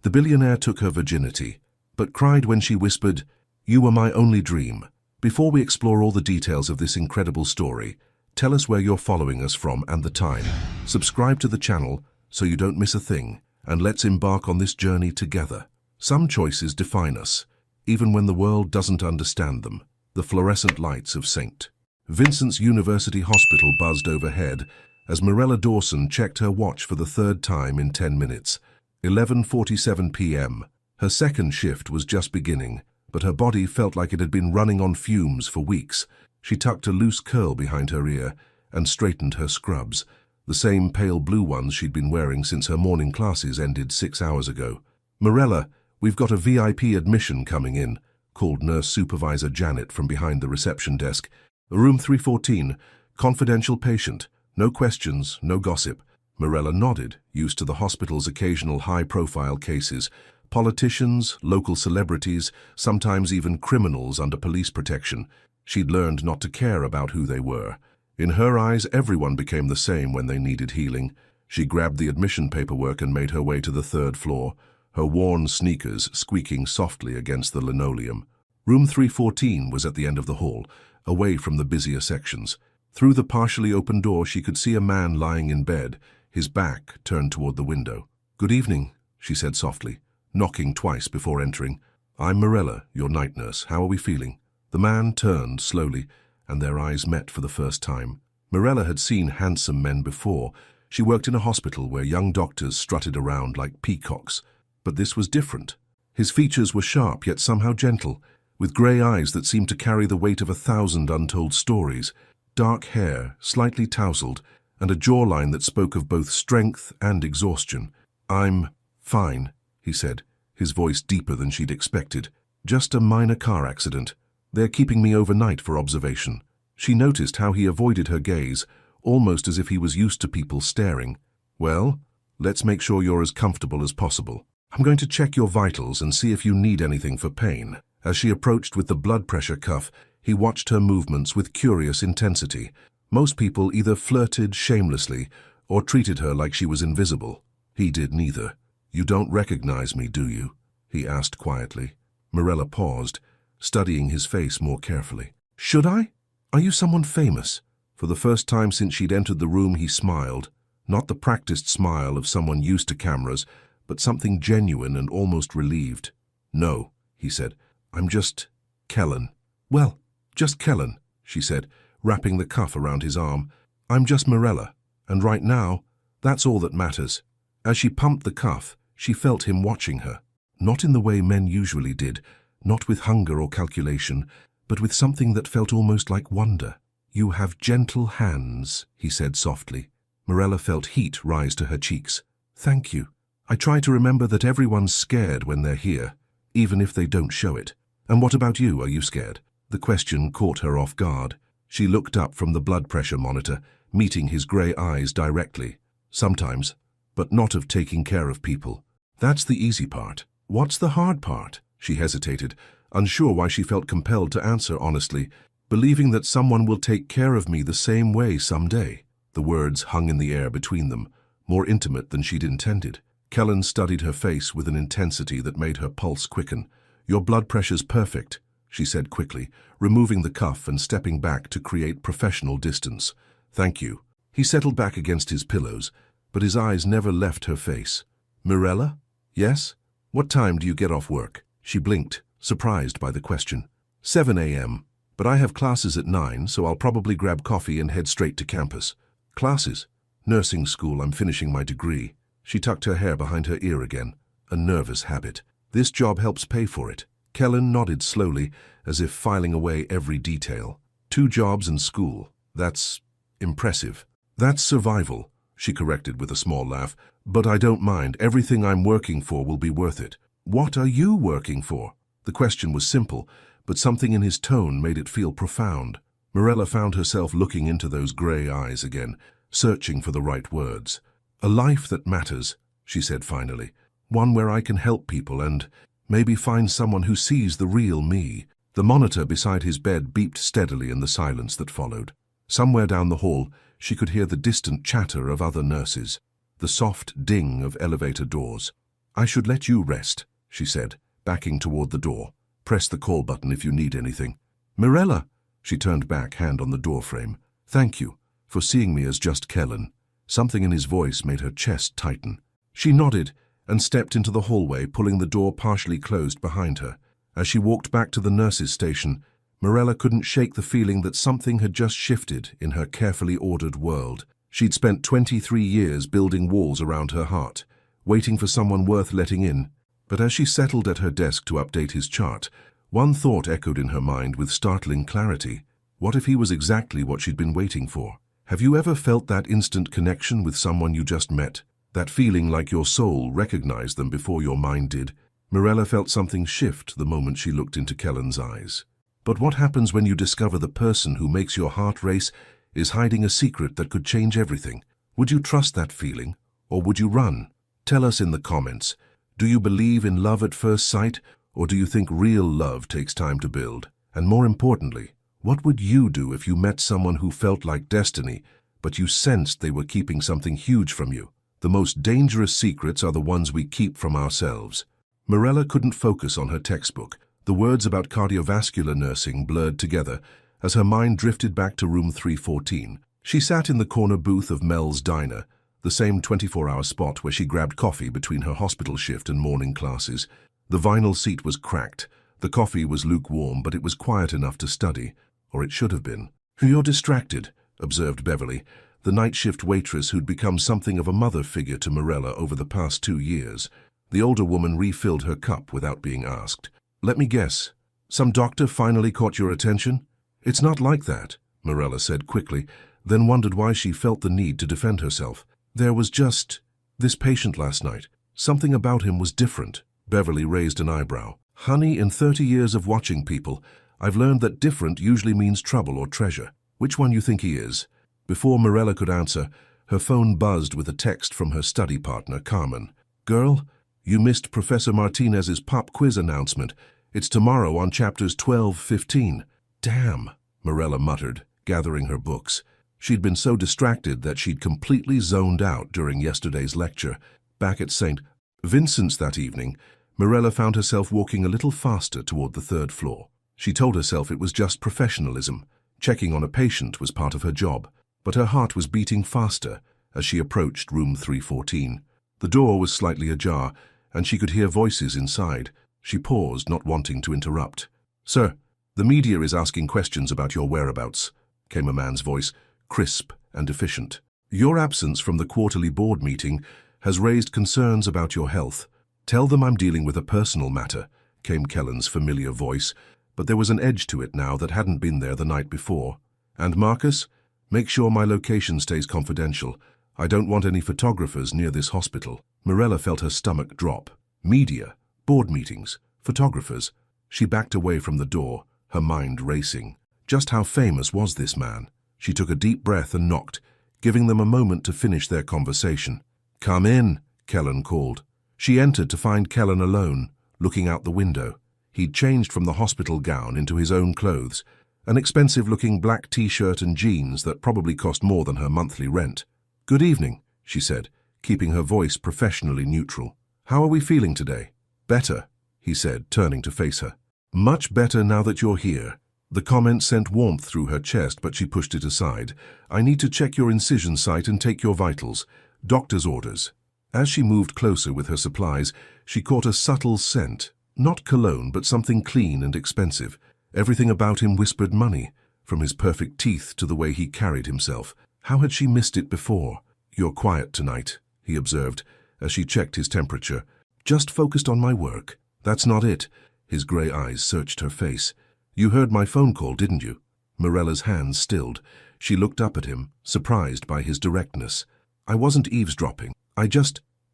The billionaire took her virginity, but cried when she whispered, "You were my only dream." Before we explore all the details of this incredible story, tell us where you're following us from and the time. Subscribe to the channel so you don't miss a thing, and let's embark on this journey together. Some choices define us, even when the world doesn't understand them. The fluorescent lights of St. Vincent's University Hospital buzzed overhead as Mirella Dawson checked her watch for the third time in 10 minutes. 11:47 p.m. Her second shift was just beginning, but her body felt like it had been running on fumes for weeks. She tucked a loose curl behind her ear and straightened her scrubs, the same pale blue ones she'd been wearing since her morning classes ended 6 hours ago. "Mirella, we've got a VIP admission coming in," called nurse supervisor Janet from behind the reception desk. "Room 314, confidential patient. No questions, no gossip." Mirella nodded, used to the hospital's occasional high-profile cases. Politicians, local celebrities, sometimes even criminals under police protection. She'd learned not to care about who they were. In her eyes, everyone became the same when they needed healing. She grabbed the admission paperwork and made her way to the third floor, her worn sneakers squeaking softly against the linoleum. Room 314 was at the end of the hall, away from the busier sections. Through the partially open door, she could see a man lying in bed, his back turned toward the window. "Good evening," she said softly, knocking twice before entering. "I'm Mirella, your night nurse. How are we feeling?" The man turned slowly, and their eyes met for the first time. Mirella had seen handsome men before. She worked in a hospital where young doctors strutted around like peacocks. But this was different. His features were sharp yet somehow gentle, with grey eyes that seemed to carry the weight of 1,000 untold stories, dark hair, slightly tousled, and a jawline that spoke of both strength and exhaustion. "I'm fine," he said, his voice deeper than she'd expected. "Just a minor car accident. They're keeping me overnight for observation." She noticed how he avoided her gaze, almost as if he was used to people staring. "Well, let's make sure you're as comfortable as possible. I'm going to check your vitals and see if you need anything for pain." As she approached with the blood pressure cuff, he watched her movements with curious intensity. Most people either flirted shamelessly or treated her like she was invisible. He did neither. "You don't recognize me, do you?" he asked quietly. Mirella paused, studying his face more carefully. "Should I? Are you someone famous?" For the first time since she'd entered the room, he smiled. Not the practiced smile of someone used to cameras, but something genuine and almost relieved. "No," he said. "I'm just Kellen." "Well, just Kellen," she said, wrapping the cuff around his arm. "I'm just Mirella, and right now, that's all that matters." As she pumped the cuff, she felt him watching her. Not in the way men usually did, not with hunger or calculation, but with something that felt almost like wonder. "You have gentle hands," he said softly. Mirella felt heat rise to her cheeks. "Thank you. I try to remember that everyone's scared when they're here, even if they don't show it." "And what about you? Are you scared?" The question caught her off guard. She looked up from the blood pressure monitor, meeting his grey eyes directly. "Sometimes, but not of taking care of people. That's the easy part. What's the hard part?" She hesitated, unsure why she felt compelled to answer honestly. "Believing that someone will take care of me the same way someday." The words hung in the air between them, more intimate than she'd intended. Kellen studied her face with an intensity that made her pulse quicken. "Your blood pressure's perfect," she said quickly, removing the cuff and stepping back to create professional distance. "Thank you." He settled back against his pillows, but his eyes never left her face. "Mirella?" "Yes? What time do you get off work?" She blinked, surprised by the question. 7 a.m., but I have classes at 9, so I'll probably grab coffee and head straight to campus." "Classes?" "Nursing school. I'm finishing my degree." She tucked her hair behind her ear again, a nervous habit. "This job helps pay for it." Kellen nodded slowly, as if filing away every detail. "2 jobs and school. That's impressive." "That's survival," she corrected with a small laugh. "But I don't mind. Everything I'm working for will be worth it." "What are you working for?" The question was simple, but something in his tone made it feel profound. Mirella found herself looking into those grey eyes again, searching for the right words. "A life that matters," she said finally. "One where I can help people and maybe find someone who sees the real me." The monitor beside his bed beeped steadily in the silence that followed. Somewhere down the hall, she could hear the distant chatter of other nurses, the soft ding of elevator doors. I should let you rest, she said, backing toward the door. Press the call button if you need anything. Mirella, she turned back, hand on the doorframe. Thank you for seeing me as just Kellen. Something in his voice made her chest tighten. She nodded and stepped into the hallway, pulling the door partially closed behind her. As she walked back to the nurse's station, Mirella couldn't shake the feeling that something had just shifted in her carefully ordered world. She'd spent 23 years building walls around her heart, waiting for someone worth letting in. But as she settled at her desk to update his chart, one thought echoed in her mind with startling clarity. What if he was exactly what she'd been waiting for? Have you ever felt that instant connection with someone you just met? That feeling like your soul recognized them before your mind did? Mirella felt something shift the moment she looked into Kellen's eyes. But what happens when you discover the person who makes your heart race is hiding a secret that could change everything? Would you trust that feeling, or would you run? Tell us in the comments. Do you believe in love at first sight, or do you think real love takes time to build? And more importantly, what would you do if you met someone who felt like destiny, but you sensed they were keeping something huge from you? The most dangerous secrets are the ones we keep from ourselves. Mirella couldn't focus on her textbook. The words about cardiovascular nursing blurred together as her mind drifted back to room 314. She sat in the corner booth of Mel's Diner, the same 24-hour spot where she grabbed coffee between her hospital shift and morning classes. The vinyl seat was cracked. The coffee was lukewarm, but it was quiet enough to study, or it should have been. "You're distracted," observed Beverly, the night shift waitress who'd become something of a mother figure to Mirella over the past 2 years. The older woman refilled her cup without being asked. "Let me guess. Some doctor finally caught your attention?" "It's not like that," Mirella said quickly, then wondered why she felt the need to defend herself. "There was just this patient last night. Something about him was different." Beverly raised an eyebrow. "Honey, in 30 years of watching people, I've learned that different usually means trouble or treasure. Which one you think he is?" Before Mirella could answer, her phone buzzed with a text from her study partner, Carmen. "Girl, you missed Professor Martinez's pop quiz announcement. It's tomorrow on chapters 12-15. "Damn," Mirella muttered, gathering her books. She'd been so distracted that she'd completely zoned out during yesterday's lecture. Back at St. Vincent's that evening, Mirella found herself walking a little faster toward the 3rd floor. She told herself it was just professionalism. Checking on a patient was part of her job. But her heart was beating faster as she approached room 314. The door was slightly ajar, and she could hear voices inside. She paused, not wanting to interrupt. "Sir, the media is asking questions about your whereabouts," came a man's voice, crisp and efficient. "Your absence from the quarterly board meeting has raised concerns about your health. Tell them I'm dealing with a personal matter," came Kellen's familiar voice, but there was an edge to it now that hadn't been there the night before. "And Marcus, make sure my location stays confidential. I don't want any photographers near this hospital." Mirella felt her stomach drop. Media, board meetings, photographers. She backed away from the door, her mind racing. Just how famous was this man? She took a deep breath and knocked, giving them a moment to finish their conversation. "Come in," Kellen called. She entered to find Kellen alone, looking out the window. He'd changed from the hospital gown into his own clothes, an expensive-looking black t-shirt and jeans that probably cost more than her monthly rent. "Good evening," she said, keeping her voice professionally neutral. "How are we feeling today?" "Better," he said, turning to face her. "Much better now that you're here." The comment sent warmth through her chest, but she pushed it aside. "I need to check your incision site and take your vitals. Doctor's orders." As she moved closer with her supplies, she caught a subtle scent. Not cologne, but something clean and expensive. Everything about him whispered money, from his perfect teeth to the way he carried himself. How had she missed it before? "You're quiet tonight," he observed, as she checked his temperature. "Just focused on my work." "That's not it." His grey eyes searched her face. "You heard my phone call, didn't you?" Mirella's hands stilled. She looked up at him, surprised by his directness. "I wasn't eavesdropping.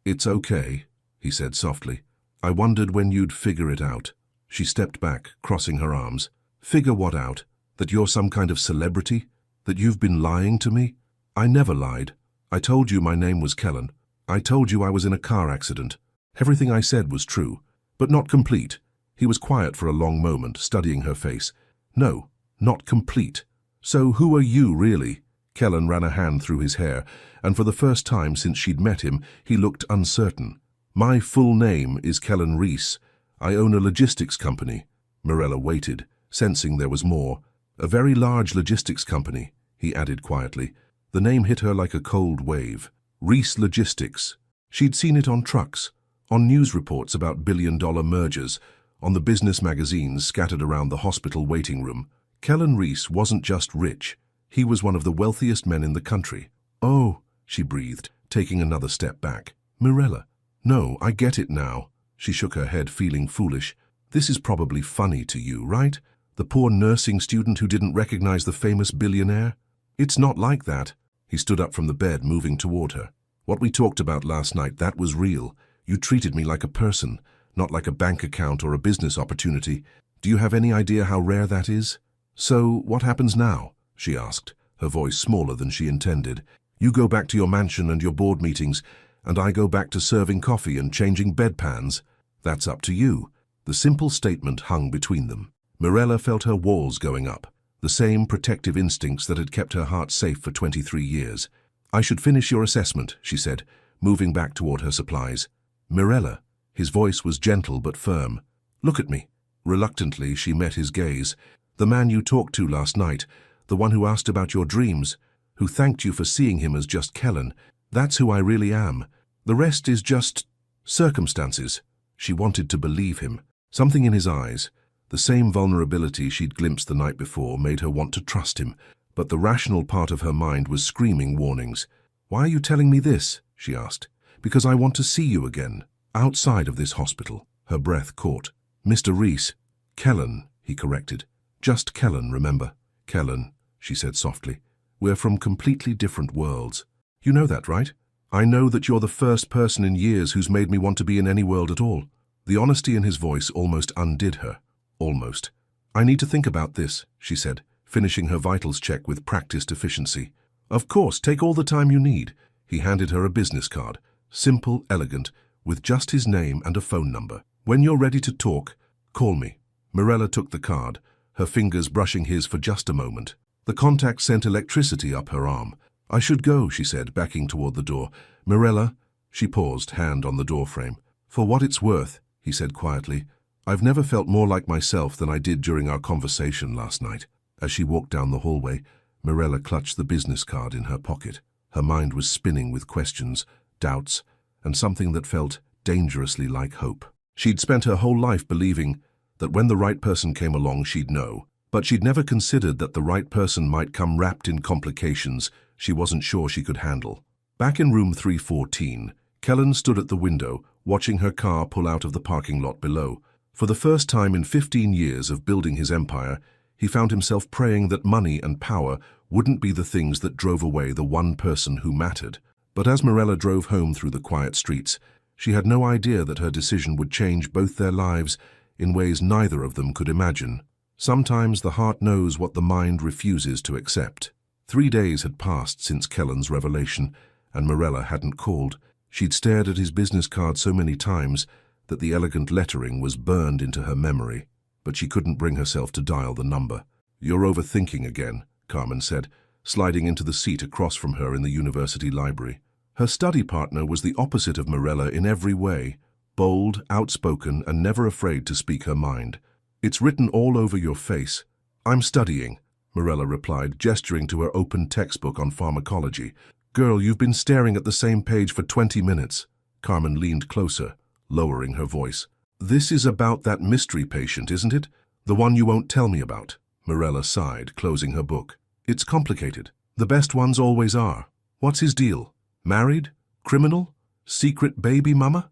It's okay," he said softly. "I wondered when you'd figure it out." She stepped back, crossing her arms. "Figure what out? That you're some kind of celebrity? That you've been lying to me?" "I never lied. I told you my name was Kellen. I told you I was in a car accident. Everything I said was true, but not complete." He was quiet for a long moment, studying her face. "No, not complete. So who are you, really?" Kellen ran a hand through his hair, and for the first time since she'd met him, he looked uncertain. My full name is Kellen Reese. I own a logistics company. Mirella waited, sensing there was more. A very large logistics company, he added quietly. The name hit her like a cold wave. Reese Logistics. She'd seen it on trucks, on news reports about billion-dollar mergers, on the business magazines scattered around the hospital waiting room. Kellen Reese wasn't just rich. He was one of the wealthiest men in the country. Oh, she breathed, taking another step back. Mirella. No, I get it now. She shook her head, feeling foolish. This is probably funny to you, right? The poor nursing student who didn't recognize the famous billionaire? It's not like that. He stood up from the bed, moving toward her. What we talked about last night, that was real. You treated me like a person, not like a bank account or a business opportunity. Do you have any idea how rare that is? So, what happens now? She asked, her voice smaller than she intended. You go back to your mansion and your board meetings, and I go back to serving coffee and changing bedpans. That's up to you. The simple statement hung between them. Mirella felt her walls going up, the same protective instincts that had kept her heart safe for 23 years. I should finish your assessment, she said, moving back toward her supplies. Mirella. His voice was gentle but firm. Look at me. Reluctantly, she met his gaze. The man you talked to last night, the one who asked about your dreams, who thanked you for seeing him as just Kellen. That's who I really am. The rest is just circumstances. She wanted to believe him. Something in his eyes, the same vulnerability she'd glimpsed the night before, made her want to trust him. But the rational part of her mind was screaming warnings. Why are you telling me this? She asked. Because I want to see you again, outside of this hospital. Her breath caught. Mr. Reese. Kellen, he corrected. Just Kellen, remember? Kellen, she said softly. We're from completely different worlds. You know that, right? I know that you're the first person in years who's made me want to be in any world at all. The honesty in his voice almost undid her. Almost. I need to think about this, she said, finishing her vitals check with practiced efficiency. Of course, take all the time you need. He handed her a business card. Simple, elegant, with just his name and a phone number. When you're ready to talk, call me. Mirella took the card, her fingers brushing his for just a moment. The contact sent electricity up her arm. I should go, she said, backing toward the door. Mirella, she paused, hand on the doorframe. For what it's worth, he said quietly, I've never felt more like myself than I did during our conversation last night. As she walked down the hallway, Mirella clutched the business card in her pocket. Her mind was spinning with questions, doubts, and something that felt dangerously like hope. She'd spent her whole life believing that when the right person came along she'd know, but she'd never considered that the right person might come wrapped in complications she wasn't sure she could handle. Back in room 314, Kellen stood at the window, watching her car pull out of the parking lot below. For the first time in 15 years of building his empire, he found himself praying that money and power wouldn't be the things that drove away the one person who mattered. But as Mirella drove home through the quiet streets, she had no idea that her decision would change both their lives in ways neither of them could imagine. Sometimes the heart knows what the mind refuses to accept. 3 days had passed since Kellen's revelation, and Mirella hadn't called. She'd stared at his business card so many times that the elegant lettering was burned into her memory, but she couldn't bring herself to dial the number. You're overthinking again, Carmen said, sliding into the seat across from her in the university library. Her study partner was the opposite of Mirella in every way, bold, outspoken, and never afraid to speak her mind. It's written all over your face. I'm studying, Mirella replied, gesturing to her open textbook on pharmacology. Girl, you've been staring at the same page for 20 minutes. Carmen leaned closer, lowering her voice. This is about that mystery patient, isn't it? The one you won't tell me about. Mirella sighed, closing her book. It's complicated. The best ones always are. What's his deal? Married? Criminal? Secret baby mama?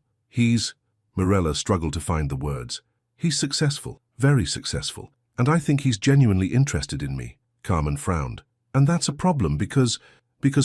Mirella struggled to find the words. He's successful, very successful, and I think he's genuinely interested in me. Carmen frowned. And that's a problem because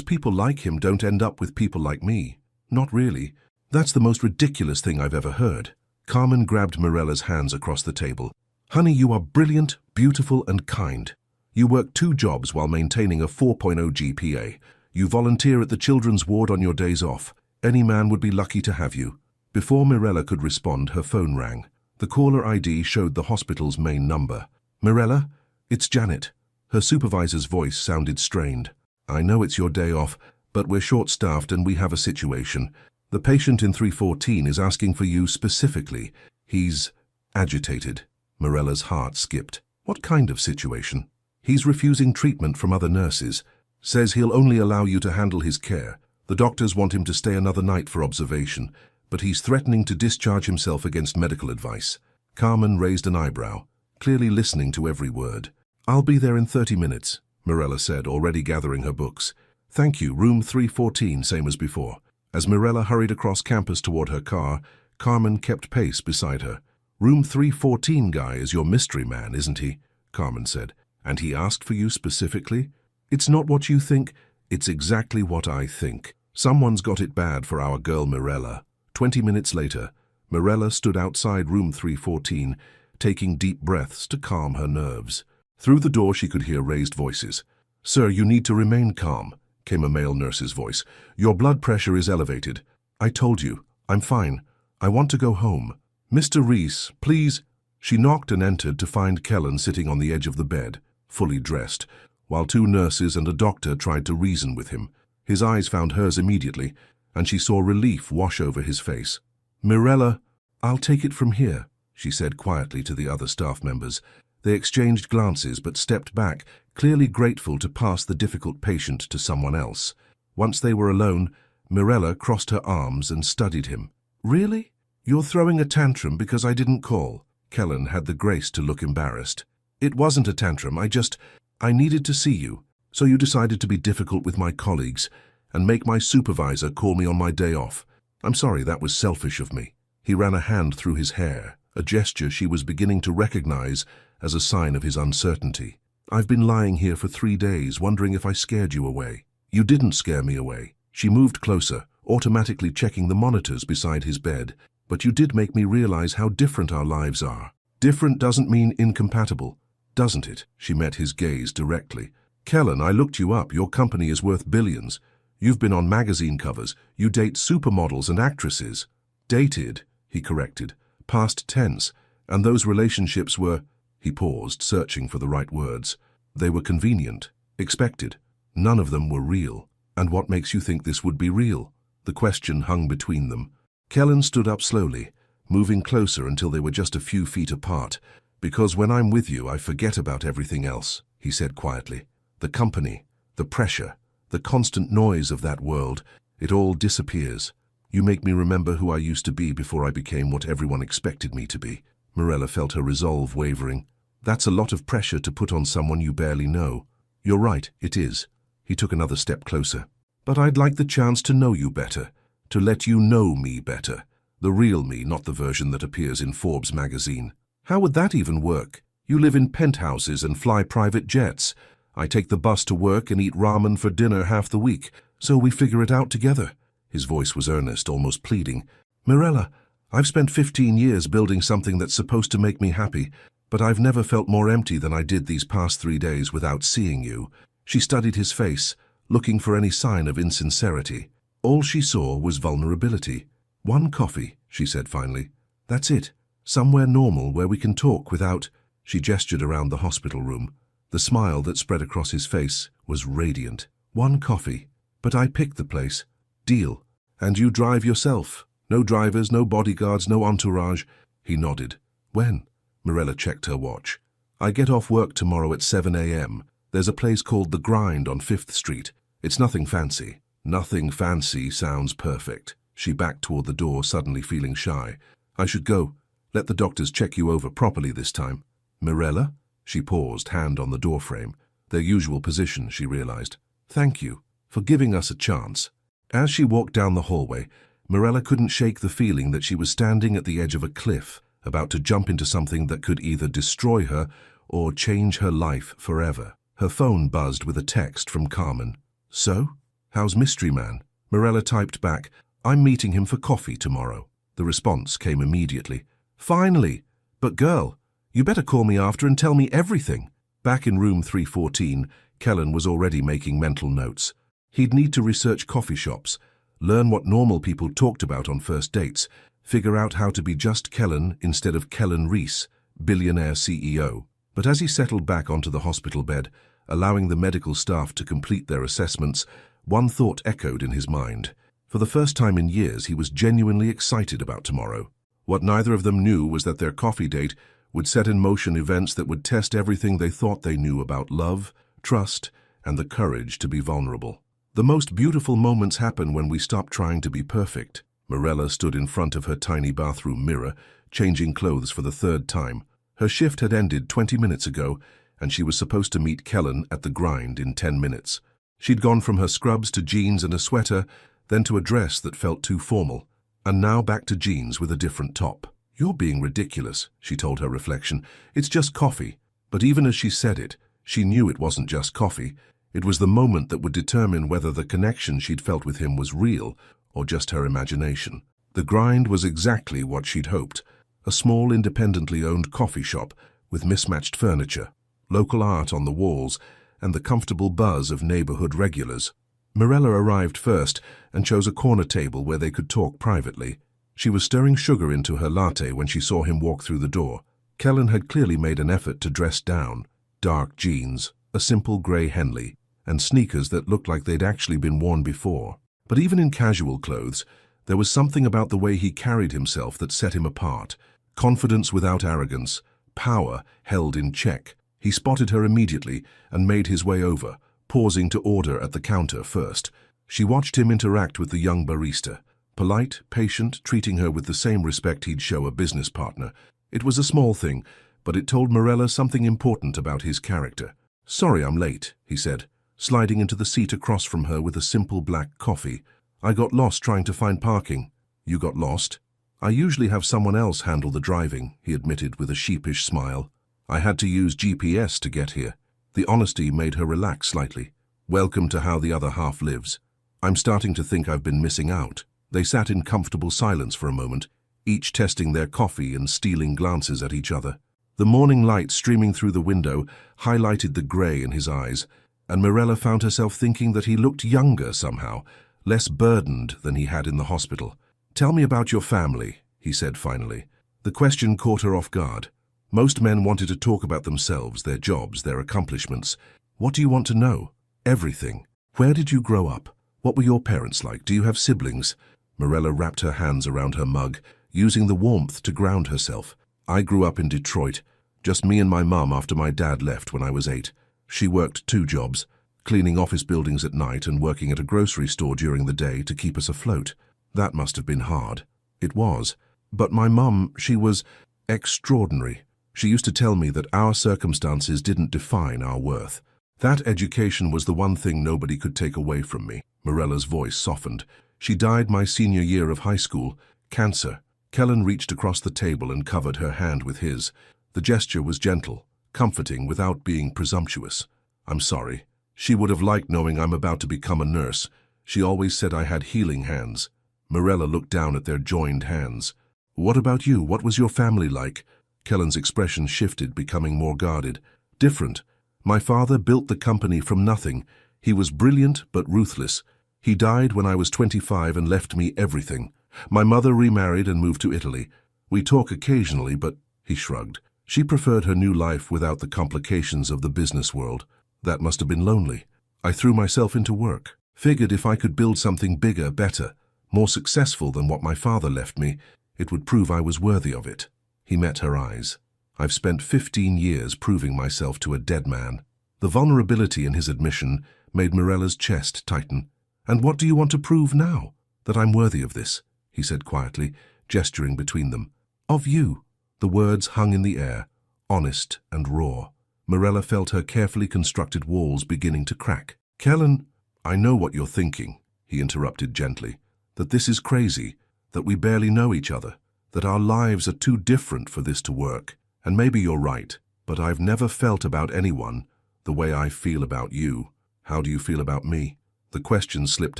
people like him don't end up with people like me. Not really. That's the most ridiculous thing I've ever heard. Carmen grabbed Mirella's hands across the table. Honey, you are brilliant, beautiful, and kind. You work 2 jobs while maintaining a 4.0 GPA. You volunteer at the children's ward on your days off. Any man would be lucky to have you. Before Mirella could respond, her phone rang. The caller ID showed the hospital's main number. Mirella, it's Janet. Her supervisor's voice sounded strained. I know it's your day off, but we're short-staffed and we have a situation. The patient in 314 is asking for you specifically. He's agitated. Morella's heart skipped. What kind of situation? He's refusing treatment from other nurses. Says he'll only allow you to handle his care. The doctors want him to stay another night for observation, but he's threatening to discharge himself against medical advice. Carmen raised an eyebrow, clearly listening to every word. I'll be there in 30 minutes, Morella said, already gathering her books. Thank you, room 314, same as before. As Morella hurried across campus toward her car, Carmen kept pace beside her. Room 314 guy is your mystery man, isn't he? Carmen said. And he asked for you specifically? It's not what you think, it's exactly what I think. Someone's got it bad for our girl Morella. 20 minutes later, Morella stood outside room 314, taking deep breaths to calm her nerves. Through the door she could hear raised voices. Sir, you need to remain calm, came a male nurse's voice. Your blood pressure is elevated. I told you, I'm fine. I want to go home. Mr. Reese, please. She knocked and entered to find Kellen sitting on the edge of the bed, fully dressed, while two nurses and a doctor tried to reason with him. His eyes found hers immediately, and she saw relief wash over his face. Mirella, I'll take it from here, she said quietly to the other staff members. They exchanged glances but stepped back, clearly grateful to pass the difficult patient to someone else. Once they were alone, Mirella crossed her arms and studied him. Really? You're throwing a tantrum because I didn't call? Kellen had the grace to look embarrassed. It wasn't a tantrum, I needed to see you, so you decided to be difficult with my colleagues and make my supervisor call me on my day off. I'm sorry, that was selfish of me. He ran a hand through his hair, a gesture she was beginning to recognize as a sign of his uncertainty. I've been lying here for 3 days, wondering if I scared you away. You didn't scare me away. She moved closer, automatically checking the monitors beside his bed. But you did make me realize how different our lives are. Different doesn't mean incompatible, doesn't it? She met his gaze directly. Kellen, I looked you up. Your company is worth billions. You've been on magazine covers. You date supermodels and actresses. Dated, he corrected, past tense, and those relationships were... He paused, searching for the right words. They were convenient, expected. None of them were real. And what makes you think this would be real? The question hung between them. Kellen stood up slowly, moving closer until they were just a few feet apart. Because when I'm with you, I forget about everything else, he said quietly. The company, the pressure, the constant noise of that world, it all disappears. You make me remember who I used to be before I became what everyone expected me to be. Morella felt her resolve wavering. That's a lot of pressure to put on someone you barely know. You're right, it is. He took another step closer. But I'd like the chance to know you better. To let you know me better. The real me, not the version that appears in Forbes magazine. How would that even work? You live in penthouses and fly private jets. I take the bus to work and eat ramen for dinner half the week, so we figure it out together. His voice was earnest, almost pleading. Mirella, I've spent 15 years building something that's supposed to make me happy, but I've never felt more empty than I did these past 3 days without seeing you. She studied his face, looking for any sign of insincerity. All she saw was vulnerability. One coffee, she said finally. That's it. Somewhere normal where we can talk without... She gestured around the hospital room. The smile that spread across his face was radiant. One coffee. But I picked the place. Deal. And you drive yourself. No drivers, no bodyguards, no entourage. He nodded. When? Mirella checked her watch. I get off work tomorrow at 7 a.m. There's a place called The Grind on 5th Street. It's nothing fancy. Nothing fancy sounds perfect. She backed toward the door, suddenly feeling shy. I should go. Let the doctors check you over properly this time. Mirella? She paused, hand on the doorframe. Their usual position, she realized. Thank you for giving us a chance. As she walked down the hallway, Mirella couldn't shake the feeling that she was standing at the edge of a cliff, about to jump into something that could either destroy her or change her life forever. Her phone buzzed with a text from Carmen. So? How's Mystery Man? Mirella typed back, I'm meeting him for coffee tomorrow. The response came immediately. Finally! But girl, you better call me after and tell me everything. Back in room 314, Kellen was already making mental notes. He'd need to research coffee shops, learn what normal people talked about on first dates, figure out how to be just Kellen instead of Kellen Reese, billionaire CEO. But as he settled back onto the hospital bed, allowing the medical staff to complete their assessments, one thought echoed in his mind. For the first time in years, he was genuinely excited about tomorrow. What neither of them knew was that their coffee date would set in motion events that would test everything they thought they knew about love, trust, and the courage to be vulnerable. The most beautiful moments happen when we stop trying to be perfect. Mirella stood in front of her tiny bathroom mirror, changing clothes for the third time. Her shift had ended 20 minutes ago, and she was supposed to meet Kellen at the grind in 10 minutes. She'd gone from her scrubs to jeans and a sweater, then to a dress that felt too formal, and now back to jeans with a different top. "You're being ridiculous," she told her reflection. "It's just coffee." But even as she said it, she knew it wasn't just coffee. It was the moment that would determine whether the connection she'd felt with him was real or just her imagination. The grind was exactly what she'd hoped. A small, independently owned coffee shop with mismatched furniture, local art on the walls, and the comfortable buzz of neighborhood regulars. Mirella arrived first and chose a corner table where they could talk privately. She was stirring sugar into her latte when she saw him walk through the door. Kellen had clearly made an effort to dress down. Dark jeans, a simple grey Henley, and sneakers that looked like they'd actually been worn before. But even in casual clothes, there was something about the way he carried himself that set him apart. Confidence without arrogance, power held in check. He spotted her immediately and made his way over, pausing to order at the counter first. She watched him interact with the young barista, polite, patient, treating her with the same respect he'd show a business partner. It was a small thing, but it told Mirella something important about his character. "Sorry I'm late," he said, sliding into the seat across from her with a simple black coffee. "I got lost trying to find parking." "You got lost?" "I usually have someone else handle the driving," he admitted with a sheepish smile. "I had to use GPS to get here." The honesty made her relax slightly. "Welcome to how the other half lives. I'm starting to think I've been missing out." They sat in comfortable silence for a moment, each testing their coffee and stealing glances at each other. The morning light streaming through the window highlighted the grey in his eyes, and Mirella found herself thinking that he looked younger somehow, less burdened than he had in the hospital. "Tell me about your family," he said finally. The question caught her off guard. Most men wanted to talk about themselves, their jobs, their accomplishments. "What do you want to know?" "Everything. Where did you grow up? What were your parents like? Do you have siblings?" Mirella wrapped her hands around her mug, using the warmth to ground herself. "I grew up in Detroit. Just me and my mum after my dad left when I was 8. She worked 2 jobs, cleaning office buildings at night and working at a grocery store during the day to keep us afloat. That must have been hard." "It was. But my mum, she was extraordinary. She used to tell me that our circumstances didn't define our worth. That education was the one thing nobody could take away from me." Mirella's voice softened. "She died my senior year of high school. Cancer." Kellen reached across the table and covered her hand with his. The gesture was gentle, comforting without being presumptuous. "I'm sorry. She would have liked knowing I'm about to become a nurse. She always said I had healing hands." Mirella looked down at their joined hands. "What about you? What was your family like?" Kellen's expression shifted, becoming more guarded. "Different. My father built the company from nothing. He was brilliant but ruthless. He died when I was 25 and left me everything. My mother remarried and moved to Italy. We talk occasionally, but," he shrugged, "she preferred her new life without the complications of the business world. That must have been lonely. I threw myself into work. Figured if I could build something bigger, better, more successful than what my father left me, it would prove I was worthy of it." He met her eyes. "I've spent 15 years proving myself to a dead man." The vulnerability in his admission made Mirella's chest tighten. "And what do you want to prove now?" "That I'm worthy of this," he said quietly, gesturing between them. "Of you." The words hung in the air, honest and raw. Mirella felt her carefully constructed walls beginning to crack. "Kellen, I know what you're thinking," he interrupted gently. "That this is crazy, that we barely know each other, that our lives are too different for this to work. And maybe you're right, but I've never felt about anyone the way I feel about you. How do you feel about me?" The question slipped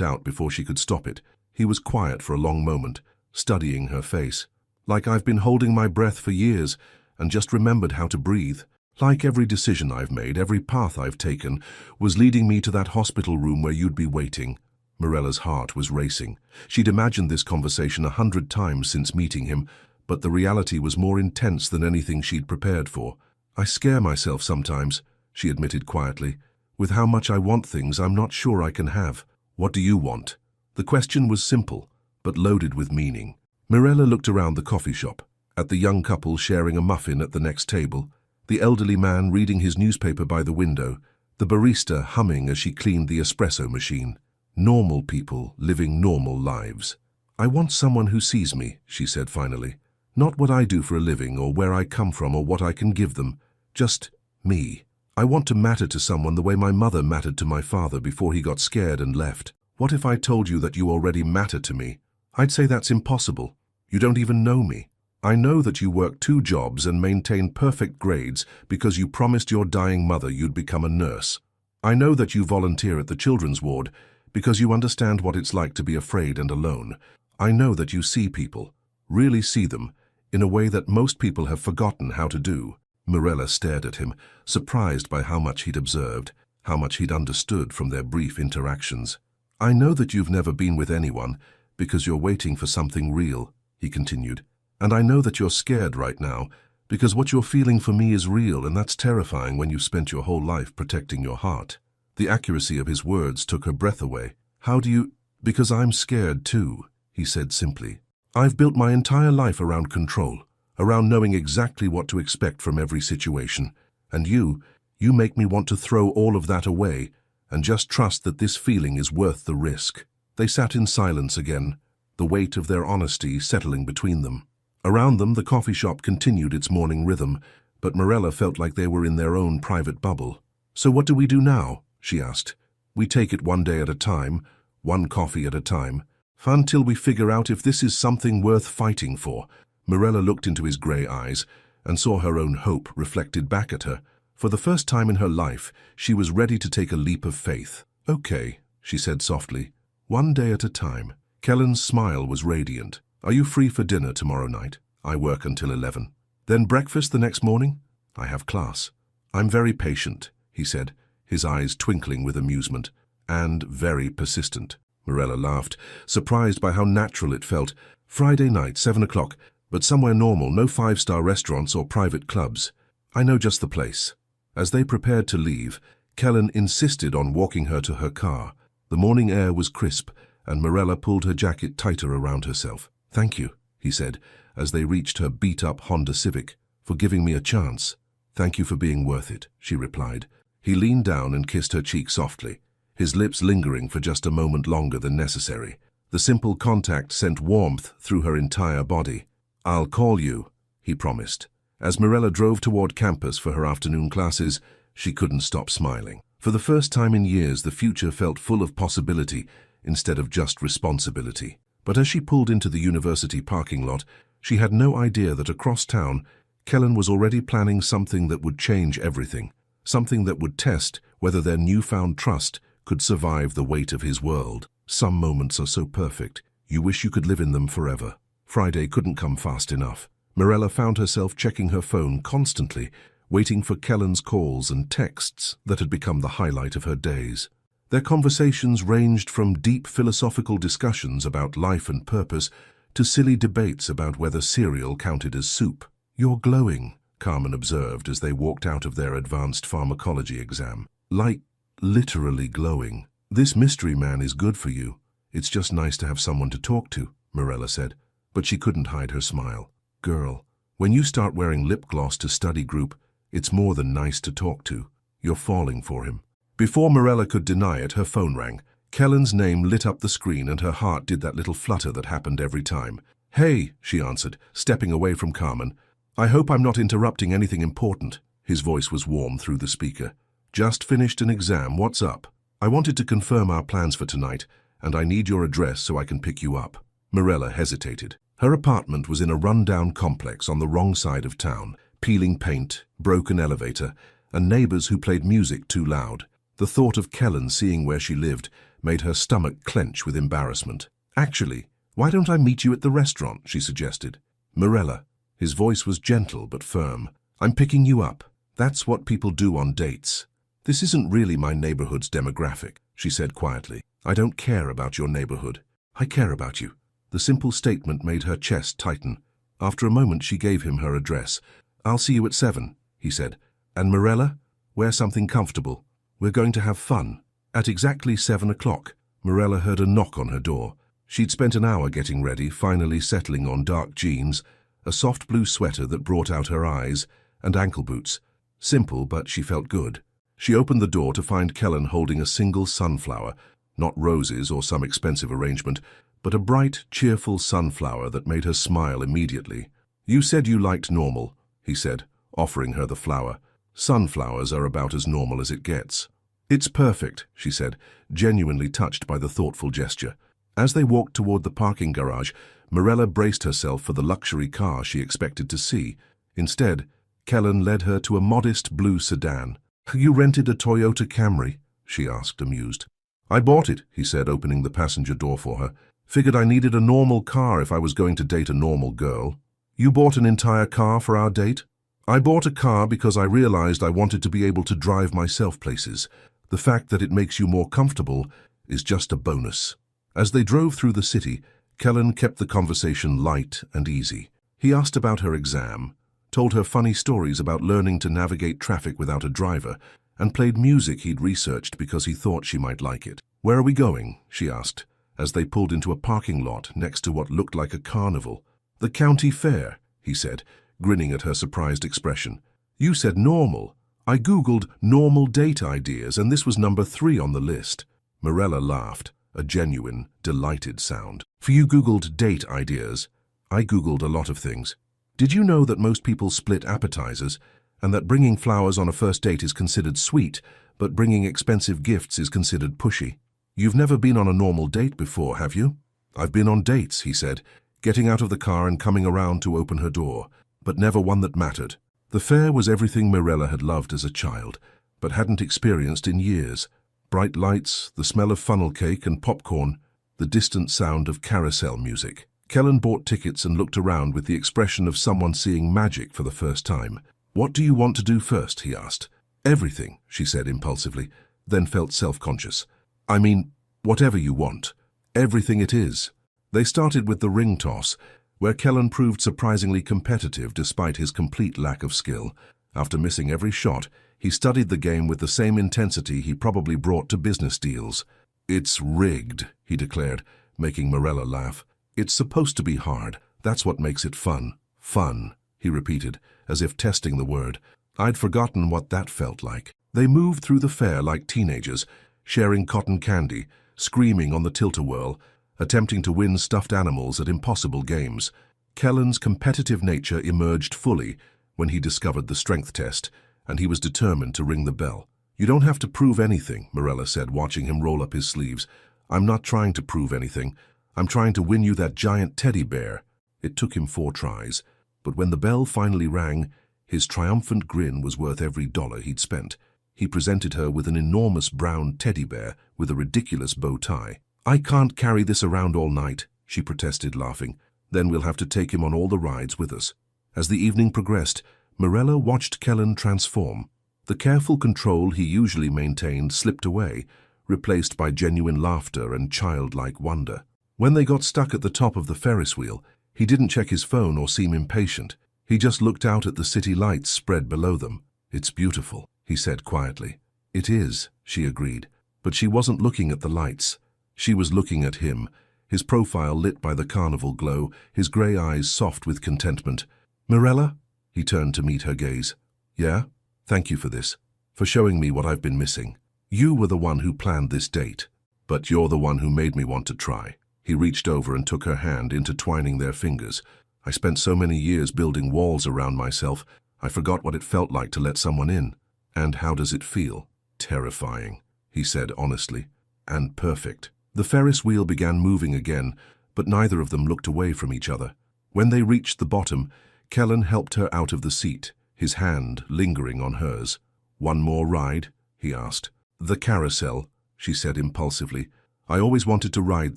out before she could stop it. He was quiet for a long moment, studying her face. "Like I've been holding my breath for years and just remembered how to breathe. Like every decision I've made, every path I've taken, was leading me to that hospital room where you'd be waiting." Mirella's heart was racing. She'd imagined this conversation 100 times since meeting him, but the reality was more intense than anything she'd prepared for. "I scare myself sometimes," she admitted quietly. "With how much I want things I'm not sure I can have." "What do you want?" The question was simple, but loaded with meaning. Mirella looked around the coffee shop, at the young couple sharing a muffin at the next table, the elderly man reading his newspaper by the window, the barista humming as she cleaned the espresso machine. Normal people living normal lives. "I want someone who sees me," she said finally. "Not what I do for a living or where I come from or what I can give them. Just me. I want to matter to someone the way my mother mattered to my father before he got scared and left. What if I told you that you already matter to me? I'd say that's impossible. You don't even know me. I know that you work 2 jobs and maintain perfect grades because you promised your dying mother you'd become a nurse. I know that you volunteer at the children's ward because you understand what it's like to be afraid and alone. I know that you see people, really see them, in a way that most people have forgotten how to do." Mirella stared at him, surprised by how much he'd observed, how much he'd understood from their brief interactions. "I know that you've never been with anyone because you're waiting for something real," he continued. "And I know that you're scared right now because what you're feeling for me is real, and that's terrifying when you've spent your whole life protecting your heart." The accuracy of his words took her breath away. "How do you—" "Because I'm scared too," he said simply. "I've built my entire life around control, around knowing exactly what to expect from every situation. And you make me want to throw all of that away and just trust that this feeling is worth the risk." They sat in silence again, the weight of their honesty settling between them. Around them, the coffee shop continued its morning rhythm, but Mirella felt like they were in their own private bubble. "So what do we do now?" she asked. "We take it one day at a time, one coffee at a time, until we figure out if this is something worth fighting for." Mirella looked into his grey eyes and saw her own hope reflected back at her. For the first time in her life, she was ready to take a leap of faith. "Okay," she said softly. "One day at a time." Kellen's smile was radiant. "Are you free for dinner tomorrow night? I work until 11. Then breakfast the next morning? I have class." "I'm very patient," he said, his eyes twinkling with amusement. "And very persistent." Mirella laughed, surprised by how natural it felt. "Friday night, 7 o'clock, but somewhere normal, no 5-star restaurants or private clubs. I know just the place." As they prepared to leave, Kellen insisted on walking her to her car. The morning air was crisp, and Mirella pulled her jacket tighter around herself. "Thank you," he said, as they reached her beat-up Honda Civic, "for giving me a chance." "Thank you for being worth it," she replied. He leaned down and kissed her cheek softly, his lips lingering for just a moment longer than necessary. The simple contact sent warmth through her entire body. "I'll call you," he promised. As Mirella drove toward campus for her afternoon classes, she couldn't stop smiling. For the first time in years, the future felt full of possibility instead of just responsibility. But as she pulled into the university parking lot, she had no idea that across town, Kellen was already planning something that would change everything, something that would test whether their newfound trust could survive the weight of his world. Some moments are so perfect, you wish you could live in them forever. Friday couldn't come fast enough. Mirella found herself checking her phone constantly, waiting for Kellen's calls and texts that had become the highlight of her days. Their conversations ranged from deep philosophical discussions about life and purpose to silly debates about whether cereal counted as soup. "You're glowing," Carmen observed as they walked out of their advanced pharmacology exam. "Like, literally glowing. This mystery man is good for you. It's just nice to have someone to talk to," Mirella said, but she couldn't hide her smile. "Girl, when you start wearing lip gloss to study group, it's more than nice to talk to. You're falling for him." Before Mirella could deny it, her phone rang. Kellen's name lit up the screen and her heart did that little flutter that happened every time. "Hey," she answered, stepping away from Carmen. "I hope I'm not interrupting anything important." His voice was warm through the speaker. "Just finished an exam, what's up? I wanted to confirm our plans for tonight, and I need your address so I can pick you up." Mirella hesitated. Her apartment was in a run-down complex on the wrong side of town, peeling paint, broken elevator, and neighbors who played music too loud. The thought of Kellen seeing where she lived made her stomach clench with embarrassment. "Actually, why don't I meet you at the restaurant?" she suggested. "Mirella," his voice was gentle but firm, "I'm picking you up. That's what people do on dates. This isn't really my neighborhood's demographic," she said quietly. "I don't care about your neighborhood. I care about you." The simple statement made her chest tighten. After a moment, she gave him her address. "I'll see you at 7, he said. "And Mirella, wear something comfortable. We're going to have fun." At exactly 7 o'clock, Morella heard a knock on her door. She'd spent an hour getting ready, finally settling on dark jeans, a soft blue sweater that brought out her eyes, and ankle boots. Simple, but she felt good. She opened the door to find Kellen holding a single sunflower, not roses or some expensive arrangement, but a bright, cheerful sunflower that made her smile immediately. "You said you liked normal," he said, offering her the flower. "Sunflowers are about as normal as it gets." "It's perfect," she said, genuinely touched by the thoughtful gesture. As they walked toward the parking garage, Morella braced herself for the luxury car she expected to see. Instead, Kellen led her to a modest blue sedan. "You rented a Toyota Camry?" she asked, amused. "I bought it," he said, opening the passenger door for her. "Figured I needed a normal car if I was going to date a normal girl." "You bought an entire car for our date?" "I bought a car because I realized I wanted to be able to drive myself places. The fact that it makes you more comfortable is just a bonus." As they drove through the city, Kellen kept the conversation light and easy. He asked about her exam, told her funny stories about learning to navigate traffic without a driver, and played music he'd researched because he thought she might like it. "Where are we going?" she asked, as they pulled into a parking lot next to what looked like a carnival. "The county fair," he said, grinning at her surprised expression. "You said normal. I Googled normal date ideas, and this was number 3 on the list." Morella laughed, a genuine, delighted sound. "For you Googled date ideas, I Googled a lot of things. Did you know that most people split appetizers, and that bringing flowers on a first date is considered sweet, but bringing expensive gifts is considered pushy? You've never been on a normal date before, have you?" "I've been on dates," he said, getting out of the car and coming around to open her door, but never one that mattered. The fair was everything Morella had loved as a child, but hadn't experienced in years. Bright lights, the smell of funnel cake and popcorn, the distant sound of carousel music. Kellen bought tickets and looked around with the expression of someone seeing magic for the first time. "What do you want to do first?" he asked. "Everything," she said impulsively, then felt self-conscious. "I mean, whatever you want. Everything it is." They started with the ring toss, where Kellen proved surprisingly competitive despite his complete lack of skill. After missing every shot, he studied the game with the same intensity he probably brought to business deals. "It's rigged," he declared, making Morella laugh. "It's supposed to be hard. That's what makes it fun." "Fun," he repeated, as if testing the word. I'd forgotten what that felt like. They moved through the fair like teenagers, sharing cotton candy, screaming on the tilt-a-whirl, attempting to win stuffed animals at impossible games. Kellen's competitive nature emerged fully when he discovered the strength test, and he was determined to ring the bell. "You don't have to prove anything," Morella said, watching him roll up his sleeves. "I'm not trying to prove anything. I'm trying to win you that giant teddy bear." It took him 4 tries, but when the bell finally rang, his triumphant grin was worth every dollar he'd spent. He presented her with an enormous brown teddy bear with a ridiculous bow tie. "I can't carry this around all night," she protested, laughing. "Then we'll have to take him on all the rides with us." As the evening progressed, Morella watched Kellen transform. The careful control he usually maintained slipped away, replaced by genuine laughter and childlike wonder. When they got stuck at the top of the Ferris wheel, he didn't check his phone or seem impatient. He just looked out at the city lights spread below them. "It's beautiful," he said quietly. "It is," she agreed, but she wasn't looking at the lights. She was looking at him, his profile lit by the carnival glow, his grey eyes soft with contentment. "Morella?" He turned to meet her gaze. "Yeah? Thank you for this, for showing me what I've been missing. You were the one who planned this date, but you're the one who made me want to try." He reached over and took her hand, intertwining their fingers. "I spent so many years building walls around myself, I forgot what it felt like to let someone in." "And how does it feel?" "Terrifying," he said honestly. "And perfect." The Ferris wheel began moving again, but neither of them looked away from each other. When they reached the bottom, Kellen helped her out of the seat, his hand lingering on hers. "One more ride?" he asked. "The carousel," she said impulsively. "I always wanted to ride